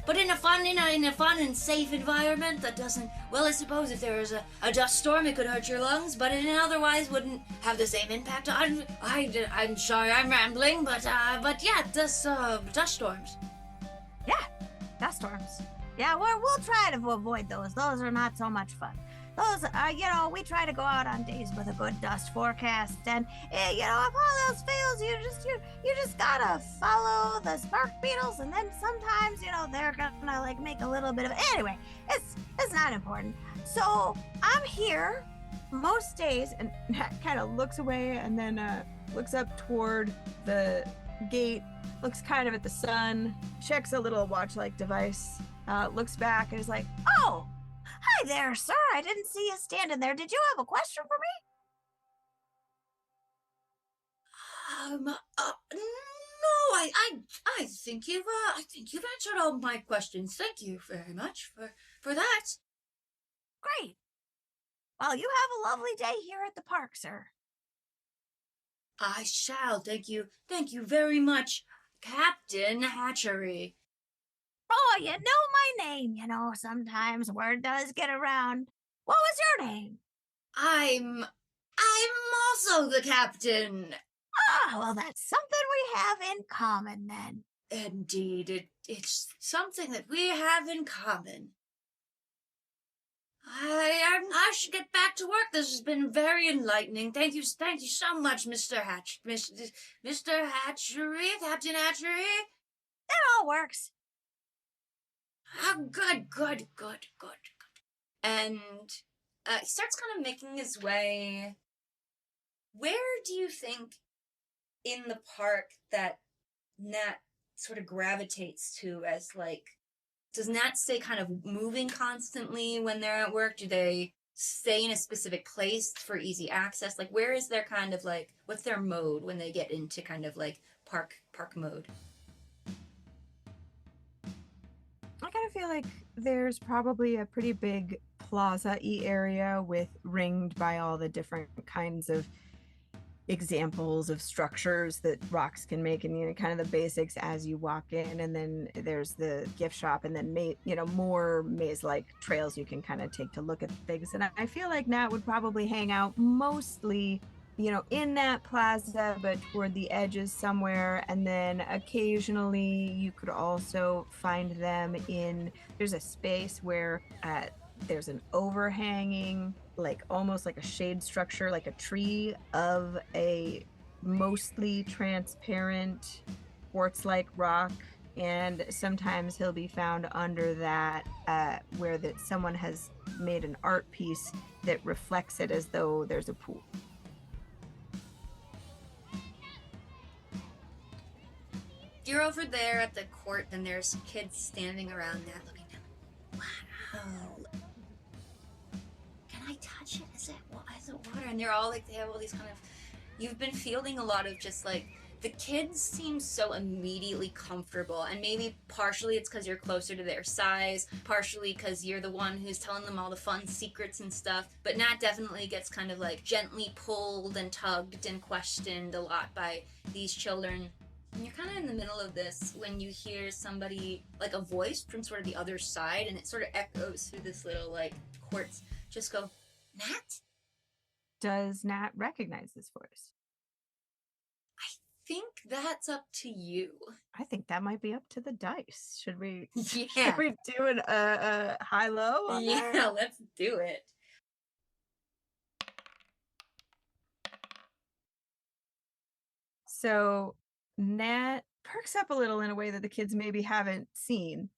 but in a fun and safe environment that doesn't. Well, I suppose if there was a dust storm, it could hurt your lungs, but it otherwise wouldn't have the same impact. I'm sorry, I'm rambling, but yeah, dust storms. Yeah, dust storms. Yeah, we'll try to avoid those. Those are not so much fun. Those, we try to go out on days with a good dust forecast, and if all else fails, you just gotta follow the spark beetles, and then sometimes, they're gonna like make a little bit of. Anyway, it's not important. So I'm here most days, and Nat kind of looks away, and then looks up toward the gate, looks kind of at the sun, checks a little watch-like device, looks back, and is like, oh. Hi there, sir. I didn't see you standing there. Did you have a question for me? No, I think you've answered all my questions. Thank you very much for that. Great. Well, you have a lovely day here at the park, sir. I shall. Thank you very much, Captain Hatchery. Oh, you know my name. Sometimes word does get around. What was your name? I'm also the captain. Ah, well, that's something we have in common then. Indeed, it's something that we have in common. I should get back to work. This has been very enlightening. Thank you so much, Mr. Hatchery, Captain Hatchery. It all works. Oh, good. And he starts kind of making his way. Where do you think in the park that Nat sort of gravitates to as, like, does Nat stay kind of moving constantly when they're at work? Do they stay in a specific place for easy access? Like, where is their kind of, like, what's their mode when they get into kind of, like, park mode? I kind of feel like there's probably a pretty big plaza-y area ringed by all the different kinds of examples of structures that rocks can make, and kind of the basics as you walk in, and then there's the gift shop, and then more maze-like trails you can kind of take to look at things. And I feel like Nat would probably hang out mostly in that plaza, but toward the edges somewhere. And then occasionally you could also find them there's a space where there's an overhanging, like almost like a shade structure, like a tree of a mostly transparent quartz-like rock. And sometimes he'll be found under that, where someone has made an art piece that reflects it as though there's a pool. You're over there at the court, and there's kids standing around that looking down. Wow. Can I touch it? Is it water? And they're all like, they have all these kind of... You've been fielding a lot of just like The kids seem so immediately comfortable, and maybe partially it's because you're closer to their size, partially because you're the one who's telling them all the fun secrets and stuff, but Nat definitely gets kind of like gently pulled and tugged and questioned a lot by these children. And you're kind of in the middle of this when you hear somebody, like a voice from sort of the other side, and it sort of echoes through this little like courts, just go, Nat? Does Nat recognize this voice? I think that's up to you. I think that might be up to the dice. Should we? Yeah. Should we do a high-low on Yeah, that? let's do it. So Nat perks up a little in a way that the kids maybe haven't seen,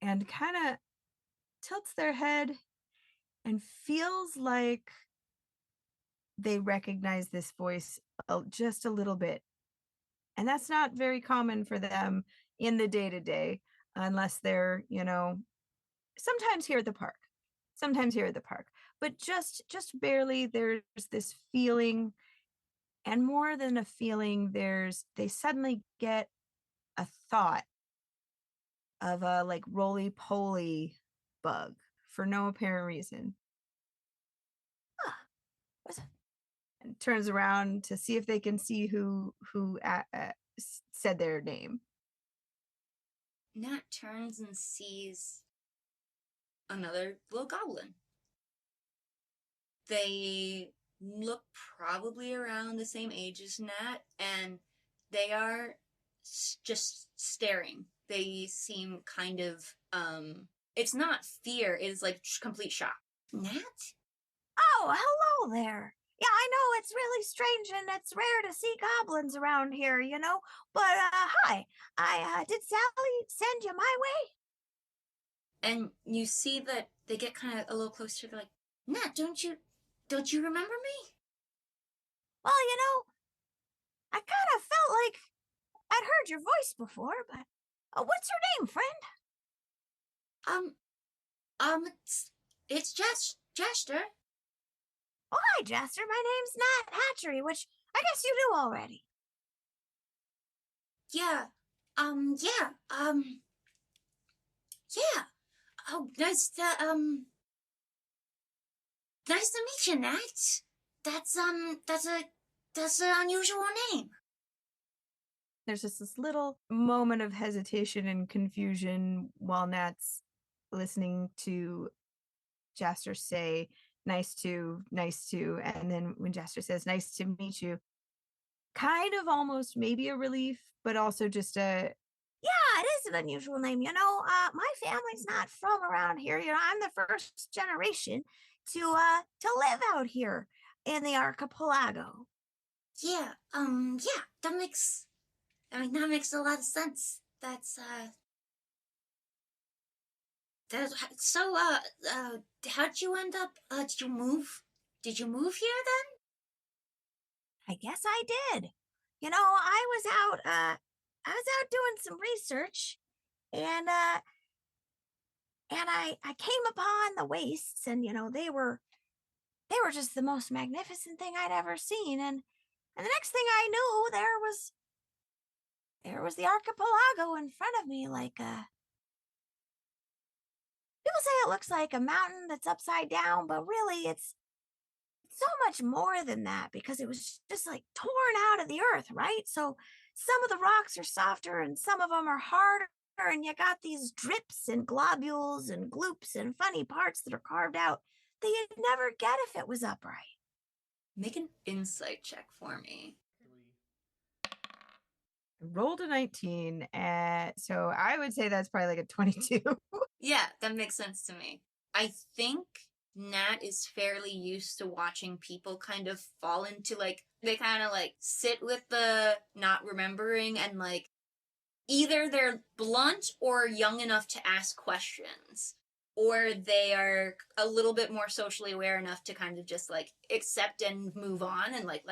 and kind of tilts their head and feels like they recognize this voice just a little bit. And that's not very common for them in the day-to-day, unless they're, sometimes here at the park. Sometimes here at the park. But just barely, there's this feeling, and more than a feeling, they suddenly get a thought of a like roly-poly bug for no apparent reason. What's that? And turns around to see if they can see who said their name. Nat turns and sees another little goblin. They look probably around the same age as Nat, and they are just staring. They seem kind of, it's not fear, it's like complete shock. Nat? Oh, hello there. Yeah, I know it's really strange and it's rare to see goblins around here, but hi. Did Sally send you my way? And you see that they get kind of a little closer. They're like, Nat, don't you remember me? Well, I kind of felt like I'd heard your voice before, but what's your name, friend? It's Jester. Oh, hi, Jester. My name's Gnat Hatchery, which I guess you knew already. Yeah. Yeah. Oh, nice to meet you, Nat. That's an unusual name. There's just this little moment of hesitation and confusion while Nat's listening to Jaster say, nice to, and then when Jaster says, nice to meet you, kind of almost maybe a relief, but also just a, yeah, it is an unusual name. My family's not from around here. I'm the first generation to live out here in the archipelago. Yeah, that makes a lot of sense. How'd you end up, did you move here then? I guess I did. I was out doing some research, and I came upon the wastes, and they were just the most magnificent thing I'd ever seen, and the next thing I knew, there was the archipelago in front of me, like people say it looks like a mountain that's upside down, but really it's so much more than that, because it was just like torn out of the earth, right? So some of the rocks are softer and some of them are harder, and you got these drips and globules and gloops and funny parts that are carved out that you'd never get if it was upright. Make an insight check for me. rolled a 19, so I would say that's probably like a 22. Yeah, that makes sense to me. I think Nat is fairly used to watching people kind of fall into, like, they kind of, like, sit with the not remembering, and, like, either they're blunt or young enough to ask questions, or they are a little bit more socially aware enough to kind of just, like, accept and move on, and, like,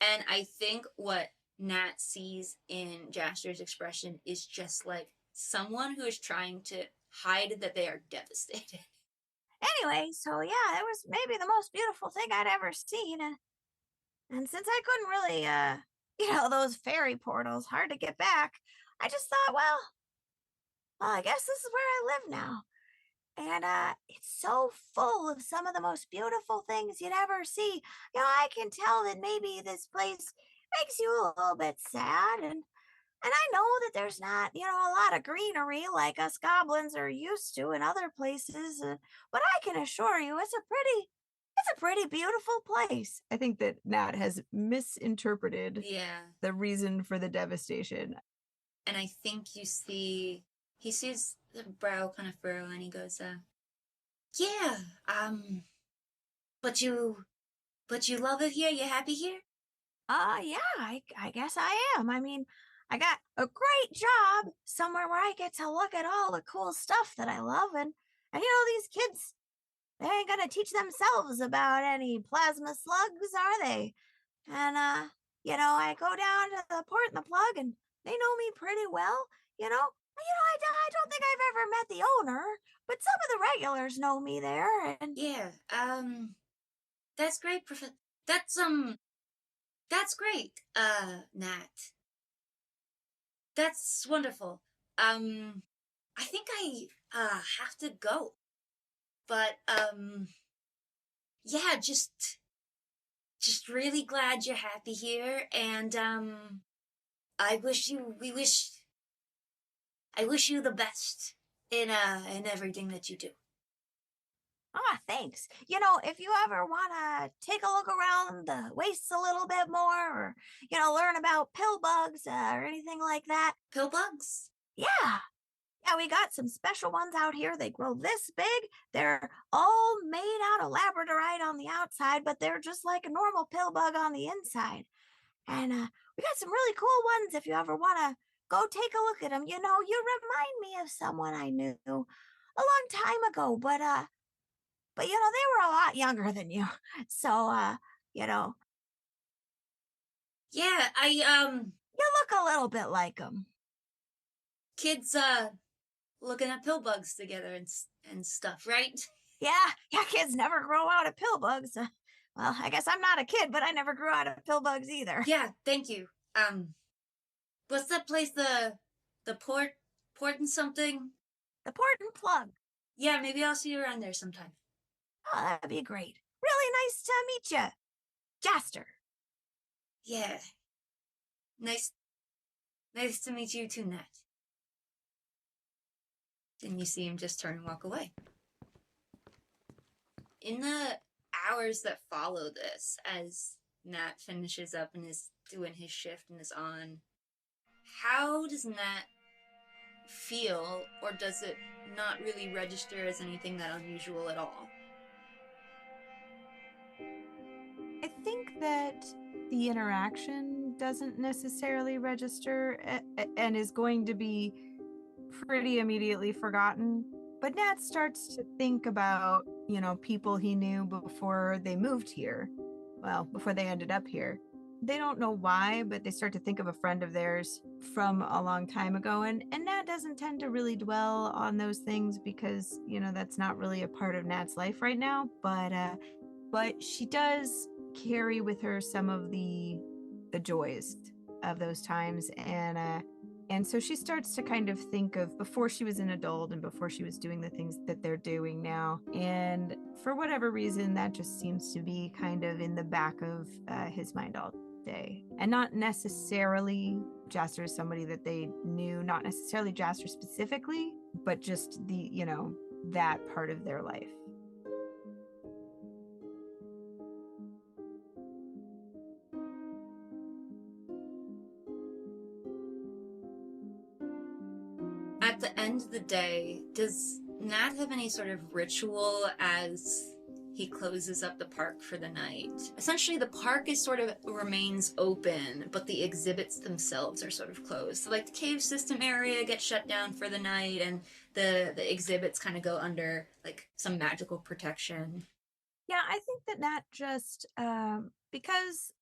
and I think what Nat sees in Jaster's expression is just, like, someone who is trying to hide that they are devastated. Anyway, so yeah, it was maybe the most beautiful thing I'd ever seen, and since I couldn't really those fairy portals, hard to get back. I just thought, well, I guess this is where I live now. And it's so full of some of the most beautiful things you'd ever see. I can tell that maybe this place makes you a little bit sad, and I know that there's not, a lot of greenery like us goblins are used to in other places, but I can assure you it's a pretty beautiful place. I think that Nat has misinterpreted Yeah. the reason for the devastation. And I think he sees the brow kind of furrow and he goes, yeah, but you love it here? You happy here? Yeah, I guess I am. I mean, I got a great job somewhere where I get to look at all the cool stuff that I love, and these kids, they ain't gonna teach themselves about any plasma slugs, are they? And I go down to the port and the plug, and they know me pretty well. I don't think I've ever met the owner, but some of the regulars know me there, and Yeah, that's great, that's great, Nat. That's wonderful. I think I, have to go. But, yeah, just really glad you're happy here, and, I wish you the best in everything that you do. thanks. If you ever want to take a look around the wastes a little bit more, or learn about pill bugs or anything like that, Pill bugs? yeah. Yeah, we got some special ones out here. They grow this big. They're all made out of labradorite on the outside, but they're just like a normal pill bug on the inside. And we got some really cool ones if you ever want to go take a look at them. You remind me of someone I knew a long time ago, but they were a lot younger than you. So, Yeah, you look a little bit like them. kids, looking at pill bugs together and stuff, right? Yeah, kids never grow out of pill bugs. Well, I guess I'm not a kid, but I never grew out of pill bugs either. Yeah, thank you. What's that place, the port and something? The port and plug. Yeah, maybe I'll see you around there sometime. Oh, that'd be great. Really nice to meet you, Jaster. Yeah. Nice to meet you too, Nat. Then you see him just turn and walk away. In the hours that follow this, as Nat finishes up and is doing his shift and is on, how does Nat feel, or does it not really register as anything that unusual at all? I think that the interaction doesn't necessarily register and is going to be pretty immediately forgotten. But Nat starts to think about, people he knew before they moved here. Well, before they ended up here. They don't know why, but they start to think of a friend of theirs from a long time ago. And Nat doesn't tend to really dwell on those things because, that's not really a part of Nat's life right now. But she does carry with her some of the joys of those times, and so she starts to kind of think of before she was an adult and before she was doing the things that they're doing now. And for whatever reason, that just seems to be kind of in the back of his mind all day. And not necessarily Jaster is somebody that they knew, not necessarily Jaster specifically, but just that part of their life. At the end of the day, does Nat have any sort of ritual as he closes up the park for the night? Essentially, the park remains open, but the exhibits themselves are sort of closed. So, like, the cave system area gets shut down for the night, and the exhibits kind of go under, like, some magical protection. Yeah, I think that Nat just, because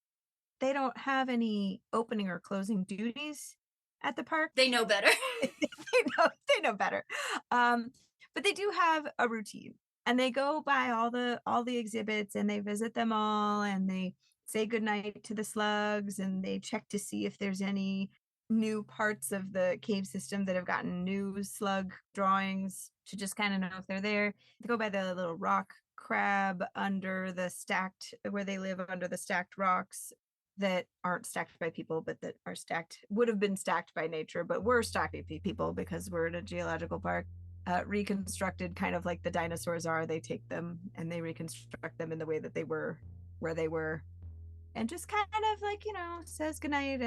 they don't have any opening or closing duties at the park. They know better. they know better. But they do have a routine, and they go by all the exhibits, and they visit them all, and they say goodnight to the slugs, and they check to see if there's any new parts of the cave system that have gotten new slug drawings to just kind of know if they're there. They go by the little rock crab under the stacked, where they live under the stacked rocks that aren't stacked by people, but that are stacked, would have been stacked by nature, but were stacked by people because we're in a geological park. Reconstructed kind of like the dinosaurs are. They take them and they reconstruct them in the way that they were, where they were, and just kind of like, says goodnight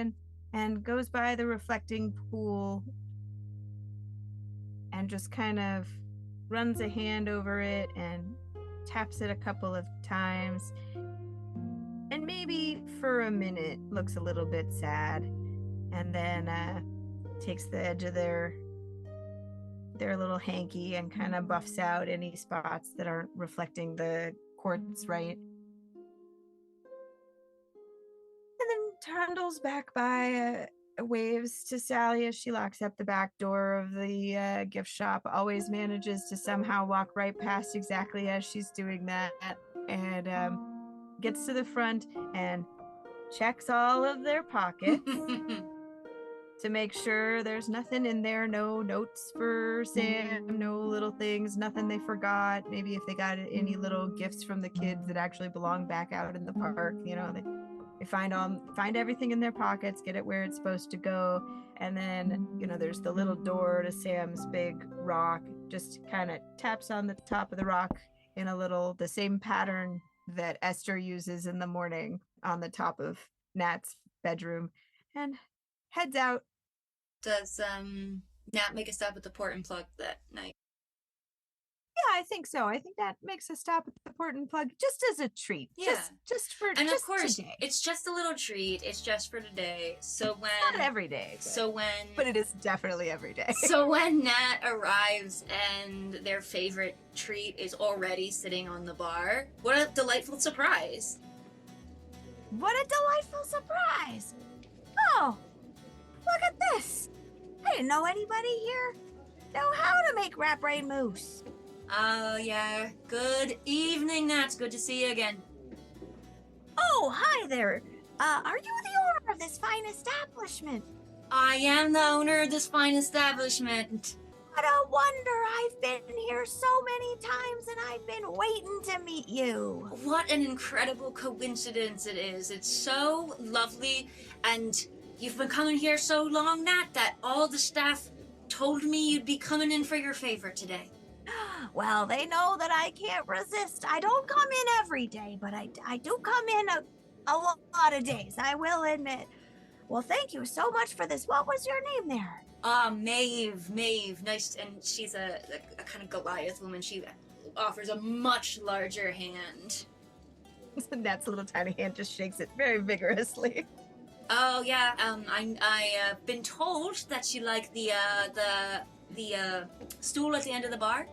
and goes by the reflecting pool and just kind of runs a hand over it and taps it a couple of times, and maybe for a minute looks a little bit sad, and then takes the edge of their little hanky and kind of buffs out any spots that aren't reflecting the quartz right, and then trundles back by, waves to Sally as she locks up the back door of the gift shop. Always manages to somehow walk right past exactly as she's doing that, and gets to the front and checks all of their pockets to make sure there's nothing in there. No notes for Sam, no little things, nothing they forgot. Maybe if they got any little gifts from the kids that actually belong back out in the park, they find everything in their pockets, get it where it's supposed to go, and then there's the little door to Sam's big rock. Just kind of taps on the top of the rock in the same pattern that Esther uses in the morning on the top of Nat's bedroom, and heads out. Does Nat make a stop at the port and plug that night? Yeah, I think so. I think that makes a stop at the port and plug just as a treat. Yeah. Just for and just of course today. It's just a little treat. It's just for today. So when Not every day. But it is definitely every day. So when Nat arrives and their favorite treat is already sitting on the bar, what a delightful surprise. What a delightful surprise! Oh, look at this! I didn't know anybody here know how to make rat brain mousse. Oh, yeah. Good evening, Nat. Good to see you again. Oh, hi there. Are you the owner of this fine establishment? I am the owner of this fine establishment. What a wonder! I've been here so many times and I've been waiting to meet you. What an incredible coincidence it is. It's so lovely, and you've been coming here so long, Nat, that all the staff told me you'd be coming in for your favorite today. Well, they know that I can't resist. I don't come in every day, but I do come in a lot of days, I will admit. Well, thank you so much for this. What was your name there? Maeve. Nice, and she's a kind of Goliath woman. She offers a much larger hand. Nat's little tiny hand just shakes it very vigorously. Oh, yeah, I've been told that you like the stool at the end of the bar,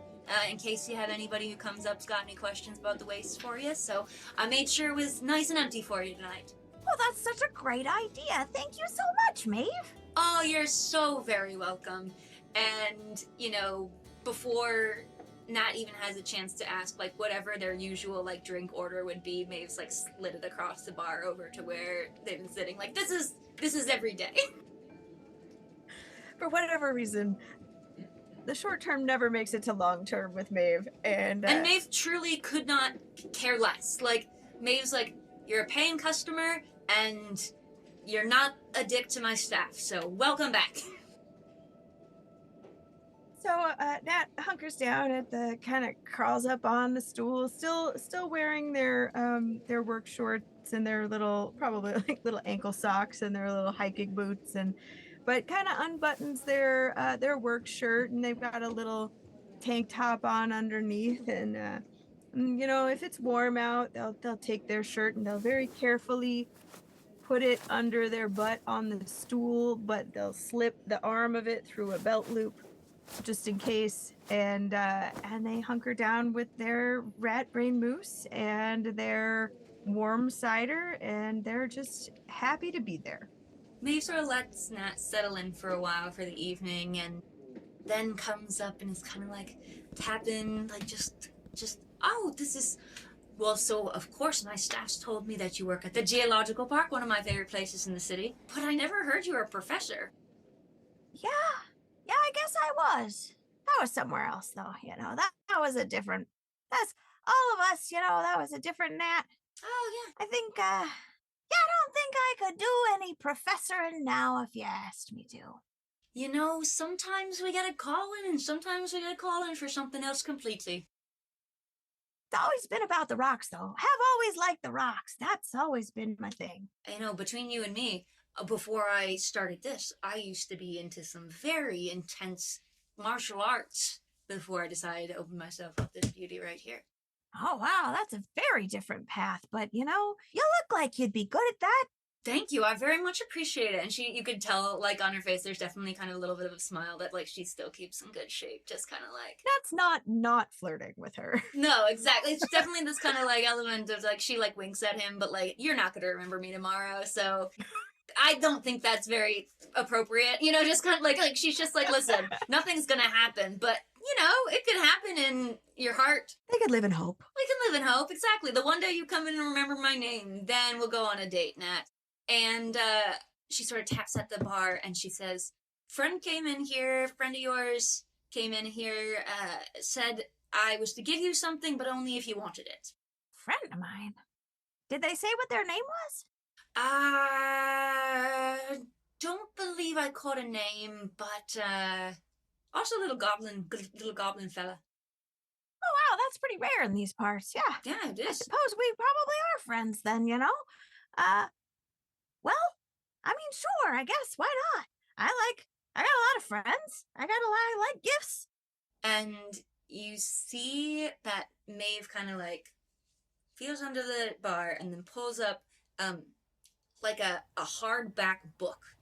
in case you have anybody who comes up's got any questions about the waste for you, so I made sure it was nice and empty for you tonight. Oh, that's such a great idea. Thank you so much, Maeve. Oh, you're so very welcome. And, before Nat even has a chance to ask, whatever their usual, drink order would be, Maeve's, slid it across the bar over to where they've been sitting. This is every day. For whatever reason, the short term never makes it to long term with Maeve, and Maeve truly could not care less. Maeve's you're a paying customer, and you're not a dick to my staff, so welcome back. So Nat hunkers down at the, kind of crawls up on the stool, still wearing their work shorts and their little, probably little ankle socks and their little hiking boots, but kind of unbuttons their work shirt, and they've got a little tank top on underneath, and if it's warm out, they'll take their shirt and they'll very carefully put it under their butt on the stool, but they'll slip the arm of it through a belt loop just in case, and they hunker down with their rat brain mousse and their warm cider, and they're just happy to be there. Maeve sort of lets Nat settle in for a while for the evening, and then comes up and is kind of tapping, just, oh, this is Well, so of course my staff's told me that you work at the Geological Park, one of my favorite places in the city, but I never heard you were a professor. Yeah, yeah, I guess I was. That was somewhere else, though. That was a different. That's all of us. That was a different Nat. Oh, I think. Yeah, I don't think I could do any professoring now if you asked me to. yeah. Sometimes we gotta call in and sometimes we gotta call in for something else completely. It's always been about the rocks, though. Have always liked the rocks. That's always been my thing. Between you and me, before I started this, I used to be into some very intense martial arts before I decided to open myself up this beauty right here. Oh, wow, that's a very different path. But, you look like you'd be good at that. Thank you. I very much appreciate it. And you could tell, like, on her face, there's definitely kind of a little bit of a smile that, like, she still keeps in good shape. Just kind of like... That's not flirting with her. No, exactly. It's definitely this kind of, like, element of, like, she, like, winks at him, but, like, you're not going to remember me tomorrow, so... I don't think that's very appropriate. Just kind of like she's just like, listen, nothing's going to happen, but, it could happen in your heart. They could live in hope. We can live in hope, exactly. The one day you come in and remember my name, then we'll go on a date, Nat. And she sort of taps at the bar and she says, friend of yours came in here, said I was to give you something, but only if you wanted it. Friend of mine. Did they say what their name was? Don't believe I caught a name, but also little goblin fella. Oh, wow, that's pretty rare in these parts, yeah. Yeah, it I is. suppose we probably are friends then, well, I mean, sure, I guess, why not? I got a lot of friends. I like gifts. And you see that Maeve kind of like feels under the bar and then pulls up like a hardback book.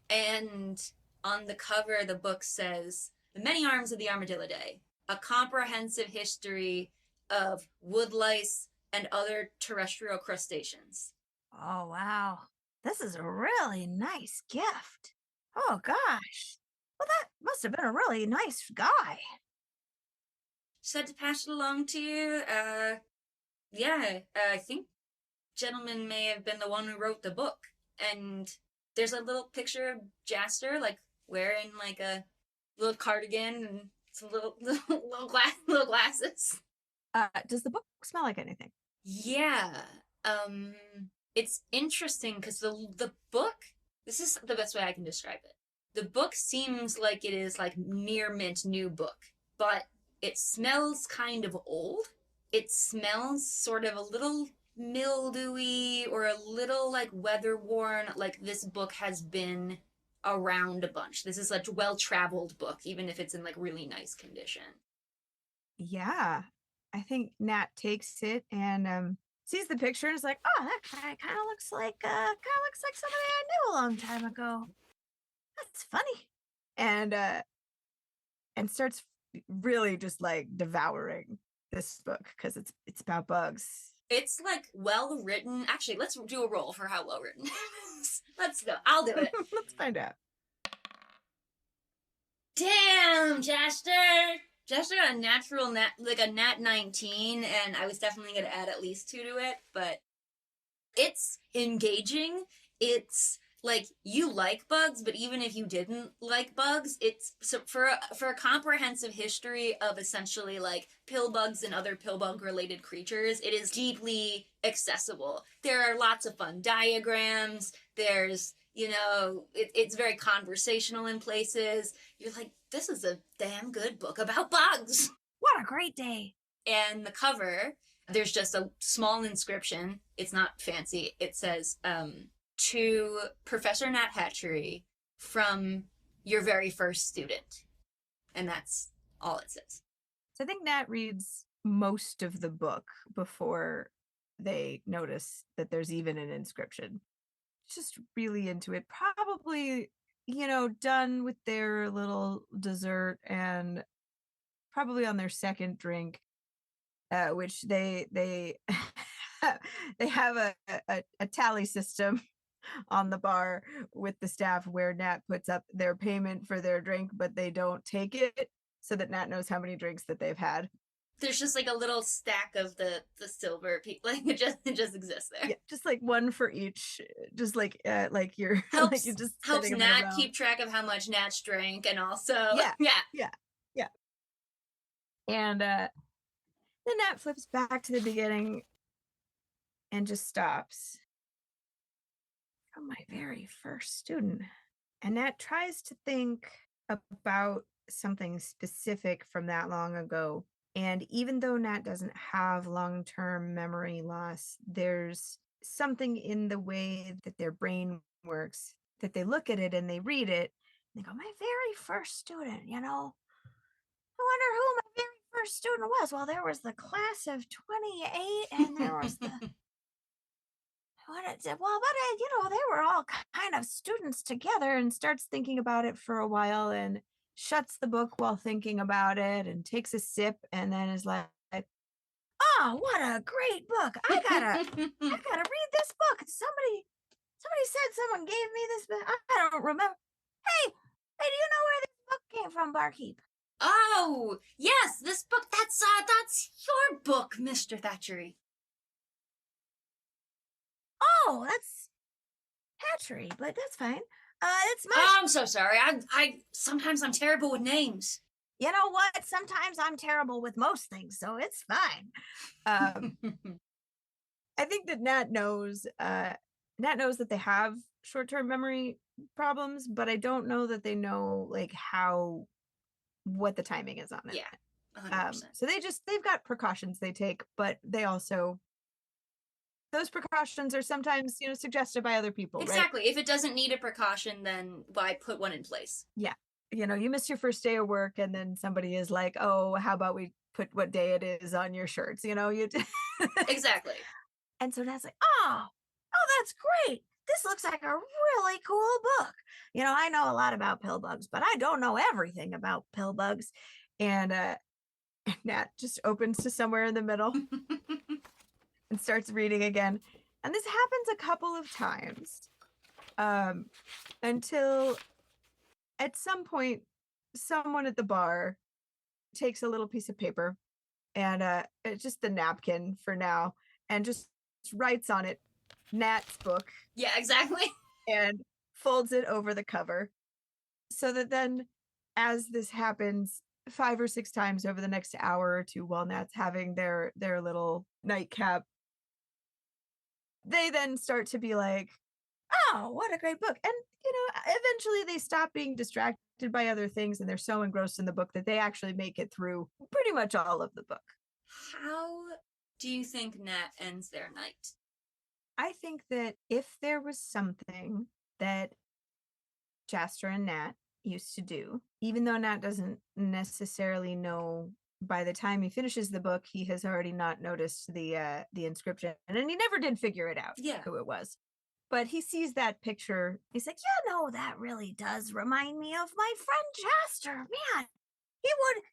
And on the cover, the book says, The Many Arms of the Armadillidae, a comprehensive history of woodlice and other terrestrial crustaceans. Oh, wow. This is a really nice gift. Oh, gosh. Well, that must have been a really nice guy. Said to pass it along to you. I think gentleman may have been the one who wrote the book. And there's a little picture of Jaster, like, wearing, like, a little cardigan and some little glasses. Does the book smell like anything? Yeah. It's interesting because the book, this is the best way I can describe it. The book seems like it is like near mint new book, but it smells kind of old. It smells sort of a little mildewy or a little like weather worn, like this book has been around a bunch. This is a well-traveled book, even if it's in like really nice condition. Yeah. I think Nat takes it and sees the picture and is like, oh, that guy kind of looks like somebody I knew a long time ago. That's funny. And starts really just like devouring this book because it's about bugs. It's like well written. Actually, let's do a roll for how well written it is. Let's go. I'll do it. Let's find out. Damn, Jaster! Jaster got a nat 19, and I was definitely going to add at least 2 to it, but it's engaging. It's like, you like bugs, but even if you didn't like bugs, it's so for a comprehensive history of essentially like pill bugs and other pill bug related creatures, it is deeply accessible. There are lots of fun diagrams. There's, it's very conversational in places. You're like, this is a damn good book about bugs. What a great day. And the cover, there's just a small inscription. It's not fancy. It says, to Professor Gnat Hatchery from your very first student. And that's all it says. So I think Nat reads most of the book before they notice that there's even an inscription. Just really into it. Probably, done with their little dessert and probably on their second drink, which they they have a tally system on the bar with the staff where Nat puts up their payment for their drink, but they don't take it so that Nat knows how many drinks that they've had. There's just like a little stack of the silver like it just exists there. Yeah, just like one for each, just like you're Helps like you're just helps setting them in a Nat row. keep track of how much Nat's drank, and also Yeah. yeah. And then Nat flips back to the beginning and just stops. From my very first student. And Nat tries to think about something specific from that long ago. And even though Nat doesn't have long-term memory loss, there's something in the way that their brain works that they look at it and they read it. And they go, my very first student, I wonder who my very first student was. Well, there was the class of 28 and there was the they were all kind of students together, and starts thinking about it for a while and shuts the book while thinking about it and takes a sip and then is like, oh, what a great book. I gotta read this book. Somebody said someone gave me this book. I don't remember. Hey, do you know where this book came from, barkeep? Oh, yes, this book, that's your book, Mr. Hatchery. Oh, that's Hatchery, but that's fine. It's my. Oh, I'm so sorry. I sometimes I'm terrible with names. You know what? Sometimes I'm terrible with most things, so it's fine. I think that Nat knows that they have short-term memory problems, but I don't know that they know like what the timing is on it. Yeah, 100%. So they've got precautions they take, but they also, those precautions are sometimes, suggested by other people. Exactly. Right? If it doesn't need a precaution, then why put one in place? Yeah. You miss your first day of work and then somebody is like, oh, how about we put what day it is on your shirts? Exactly. And so Nat's like, oh, that's great. This looks like a really cool book. I know a lot about pill bugs, but I don't know everything about pill bugs. And Nat just opens to somewhere in the middle and starts reading again. And this happens a couple of times until at some point, someone at the bar takes a little piece of paper and it's just the napkin for now and just writes on it Nat's book. Yeah, exactly. And folds it over the cover so that then as this happens 5 or 6 times over the next hour or two while Nat's having their little nightcap, they then start to be like, oh, what a great book. And, eventually they stop being distracted by other things and they're so engrossed in the book that they actually make it through pretty much all of the book. How do you think Nat ends their night? I think that if there was something that Jasper and Nat used to do, even though Nat doesn't necessarily know, by the time he finishes the book, he has already not noticed the inscription, and he never did figure it out who it was. But he sees that picture. He's like, that really does remind me of my friend Jasper. Man, he would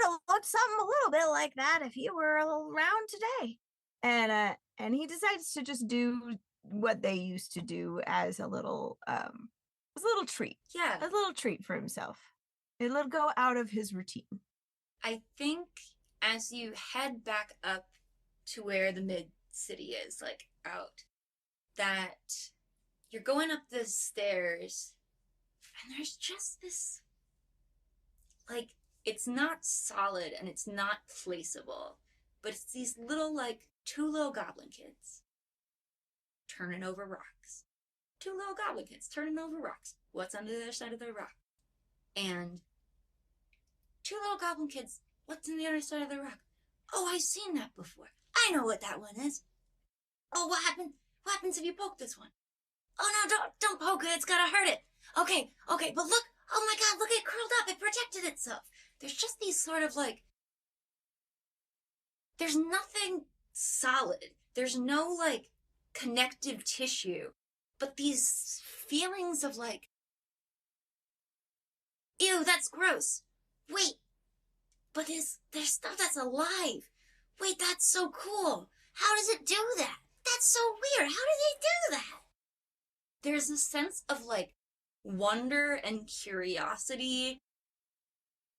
have looked something a little bit like that if he were around today. And he decides to just do what they used to do as a little treat. Yeah. A little treat for himself. It'll go out of his routine. I think as you head back up to where the mid-city is, like out, that you're going up the stairs and there's just this, like, it's not solid and it's not placeable, but it's these little, like, 2 little goblin kids turning over rocks. 2 little goblin kids turning over rocks. What's on the other side of the rock? And 2 little goblin kids, what's on the other side of the rock? Oh, I've seen that before. I know what that one is. Oh, what happened? What happens if you poke this one? Oh no, don't poke it, it's gonna hurt it. Okay, but look, oh my god, look, it curled up, it protected itself. There's just these sort of like, there's nothing solid. There's no like connective tissue, but these feelings of like, ew, that's gross. Wait, but there's stuff that's alive. Wait, that's so cool. How does it do that? That's so weird. How do they do that? There's a sense of like wonder and curiosity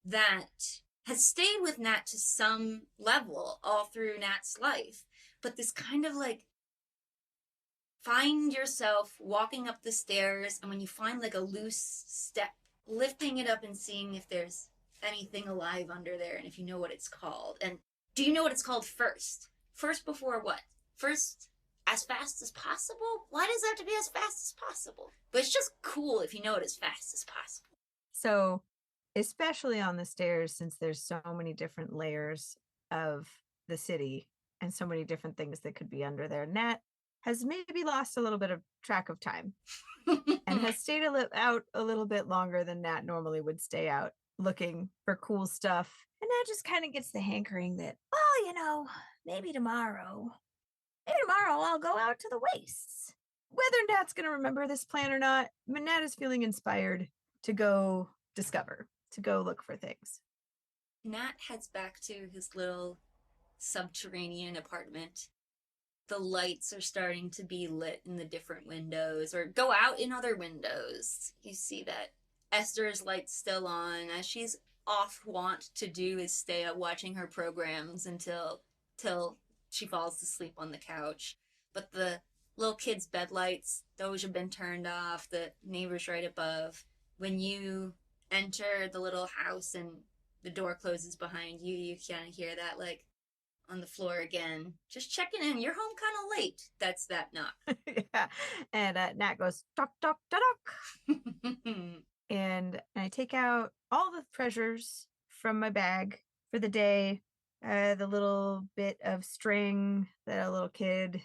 that has stayed with Nat to some level all through Nat's life. But this kind of like find yourself walking up the stairs, and when you find like a loose step, lifting it up and seeing if there's anything alive under there and if you know what it's called. And do you know what it's called first? First before what? First as fast as possible? Why does it have to be as fast as possible? But it's just cool if you know it as fast as possible. So, especially on the stairs, since there's so many different layers of the city and so many different things that could be under there, Nat has maybe lost a little bit of track of time and has stayed out a little bit longer than Nat normally would stay out looking for cool stuff. And Nat just kind of gets the hankering that, well, maybe tomorrow I'll go out to the wastes. Whether Nat's going to remember this plan or not, Nat is feeling inspired to go discover, to go look for things. Nat heads back to his little subterranean apartment. The lights are starting to be lit in the different windows, or go out in other windows. You see that Esther's light's still on, as she's off wont to do is stay up watching her programs until she falls asleep on the couch. But the little kids' bed lights, those have been turned off. The neighbors right above. When you enter the little house and the door closes behind you, you kind of hear that, like, on the floor again. Just checking in. You're home kind of late. That's that knock. Yeah. And Nat goes, tock, tock, tock, tock. And I take out all the treasures from my bag for the day. The little bit of string that a little kid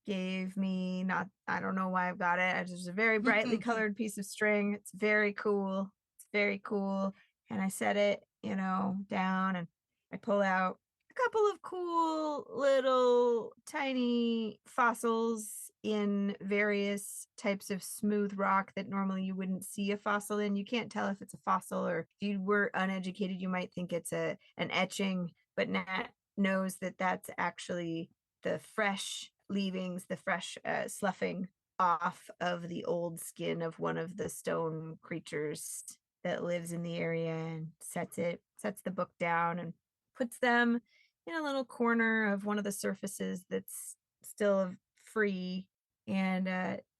gave me. I don't know why I've got it. It's just a very brightly colored piece of string. It's very cool. It's very cool. And I set it, down, and I pull out a couple of cool little tiny fossils in various types of smooth rock that normally you wouldn't see a fossil in. You can't tell if it's a fossil, or if you were uneducated, you might think it's an etching, but Nat knows that that's actually the fresh leavings, the fresh sloughing off of the old skin of one of the stone creatures that lives in the area, and sets the book down and puts them in a little corner of one of the surfaces that's still free, and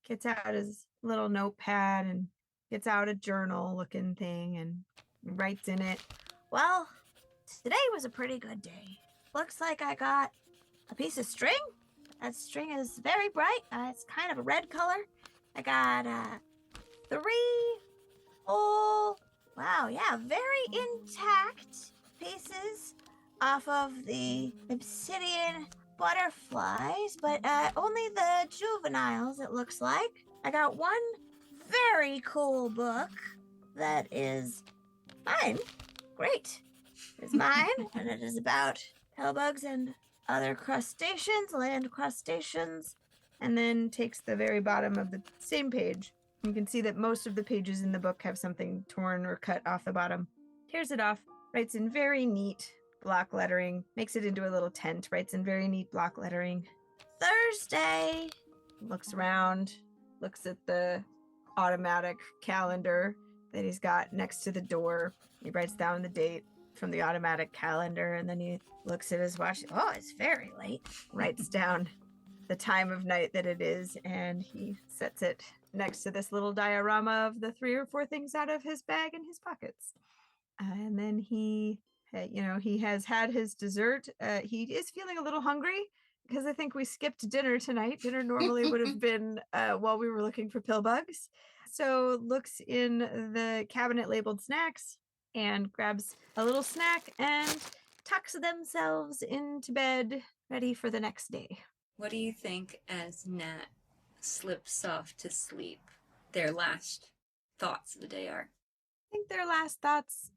gets out his little notepad and gets out a journal looking thing and writes in it, well, today was a pretty good day. Looks like I got a piece of string. That string is very bright. It's kind of a red color. I got 3 very intact pieces off of the obsidian butterflies, but only the juveniles, it looks like. I got 1 very cool book that is mine. Great. It's mine, and it is about hellbugs and other crustaceans, land crustaceans, and then takes the very bottom of the same page. You can see that most of the pages in the book have something torn or cut off the bottom. Tears it off, writes in very neat block lettering, makes it into a little tent, writes in very neat block lettering, Thursday. Looks around, looks at the automatic calendar that he's got next to the door. He writes down the date from the automatic calendar, and then he looks at his watch. Oh, it's very late. Writes down the time of night that it is, and he sets it next to this little diorama of the 3 or 4 things out of his bag in his pockets. And then he has had his dessert. He is feeling a little hungry, because I think we skipped dinner tonight. Dinner normally would have been while we were looking for pill bugs. So looks in the cabinet labeled snacks and grabs a little snack and tucks themselves into bed, ready for the next day. What do you think as Nat slips off to sleep, their last thoughts of the day are? I think their last thoughts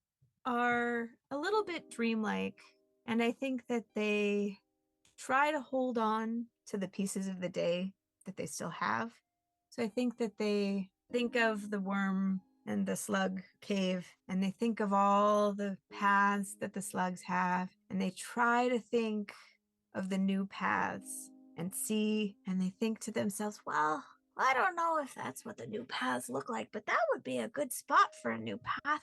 are a little bit dreamlike, and I think that they try to hold on to the pieces of the day that they still have. So I think that they think of the worm and the slug cave, and they think of all the paths that the slugs have, and they try to think of the new paths and they think to themselves, well, I don't know if that's what the new paths look like, but that would be a good spot for a new path.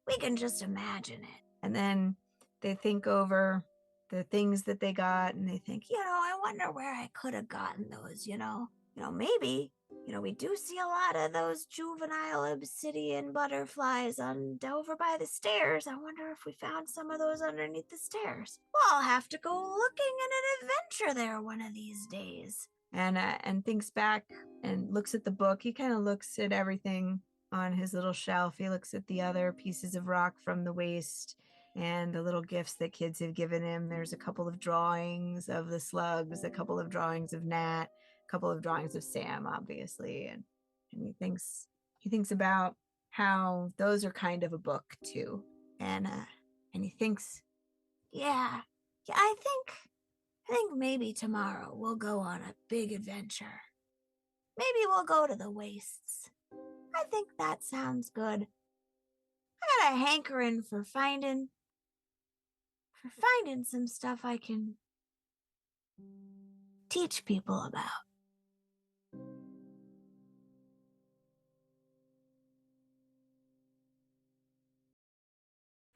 We can just imagine it. And then they think over the things that they got, and they think, I wonder where I could have gotten those, maybe, we do see a lot of those juvenile obsidian butterflies over by the stairs. I wonder if we found some of those underneath the stairs. Well, I'll have to go looking in an adventure there one of these days. And thinks back and looks at the book. He kind of looks at everything on his little shelf. He looks at the other pieces of rock from the waste and the little gifts that kids have given him. There's a couple of drawings of the slugs, a couple of drawings of Nat, a couple of drawings of Sam, obviously. And he thinks about how those are kind of a book too. And he thinks, yeah, I think maybe tomorrow we'll go on a big adventure. Maybe we'll go to the wastes. I think that sounds good. I got a hankering for finding some stuff I can teach people about.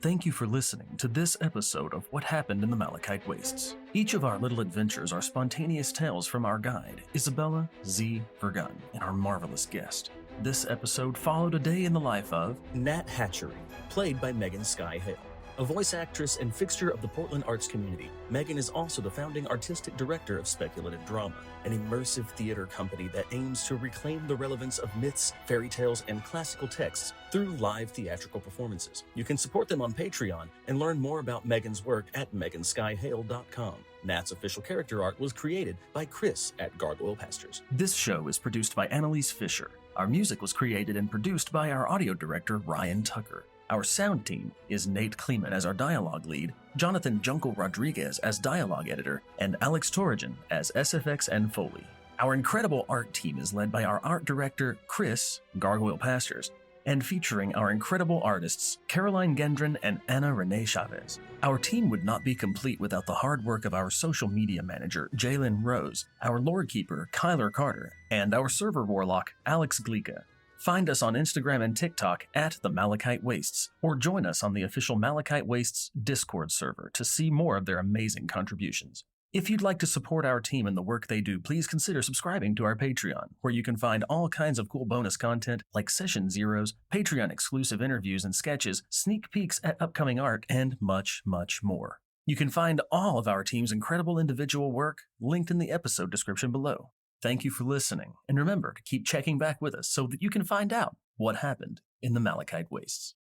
Thank you for listening to this episode of What Happened in the Malachite Wastes. Each of our little adventures are spontaneous tales from our guide, Isabella Z. Vergun, and our marvelous guest. This episode followed a day in the life of Gnat Hatchery, played by Megan Sky Hale. A voice actress and fixture of the Portland arts community, Megan is also the founding artistic director of Speculative Drama, an immersive theater company that aims to reclaim the relevance of myths, fairy tales, and classical texts through live theatrical performances. You can support them on Patreon and learn more about Megan's work at meganskyhale.com. Nat's official character art was created by Chris at Gargoyle Pastures. This show is produced by Annalise Fischer. Our music was created and produced by our audio director, Ryan Tucker. Our sound team is Nate Kleeman as our dialogue lead, Jonathan Junkle Rodriguez as dialogue editor, and Alex Torrigan as SFX and Foley. Our incredible art team is led by our art director, Chris, Gargoyle Pastures, and featuring our incredible artists, Caroline Gendron and Anna Renee Chavez. Our team would not be complete without the hard work of our social media manager, Jalen Rose, our Lorekeeper, Kyler Carter, and our server warlock, Alex Glica. Find us on Instagram and TikTok at the Malachite Wastes, or join us on the official Malachite Wastes Discord server to see more of their amazing contributions. If you'd like to support our team and the work they do, please consider subscribing to our Patreon, where you can find all kinds of cool bonus content like Session Zeros, Patreon exclusive interviews and sketches, sneak peeks at upcoming art, and much, much more. You can find all of our team's incredible individual work linked in the episode description below. Thank you for listening, and remember to keep checking back with us so that you can find out what happened in the Malachite Wastes.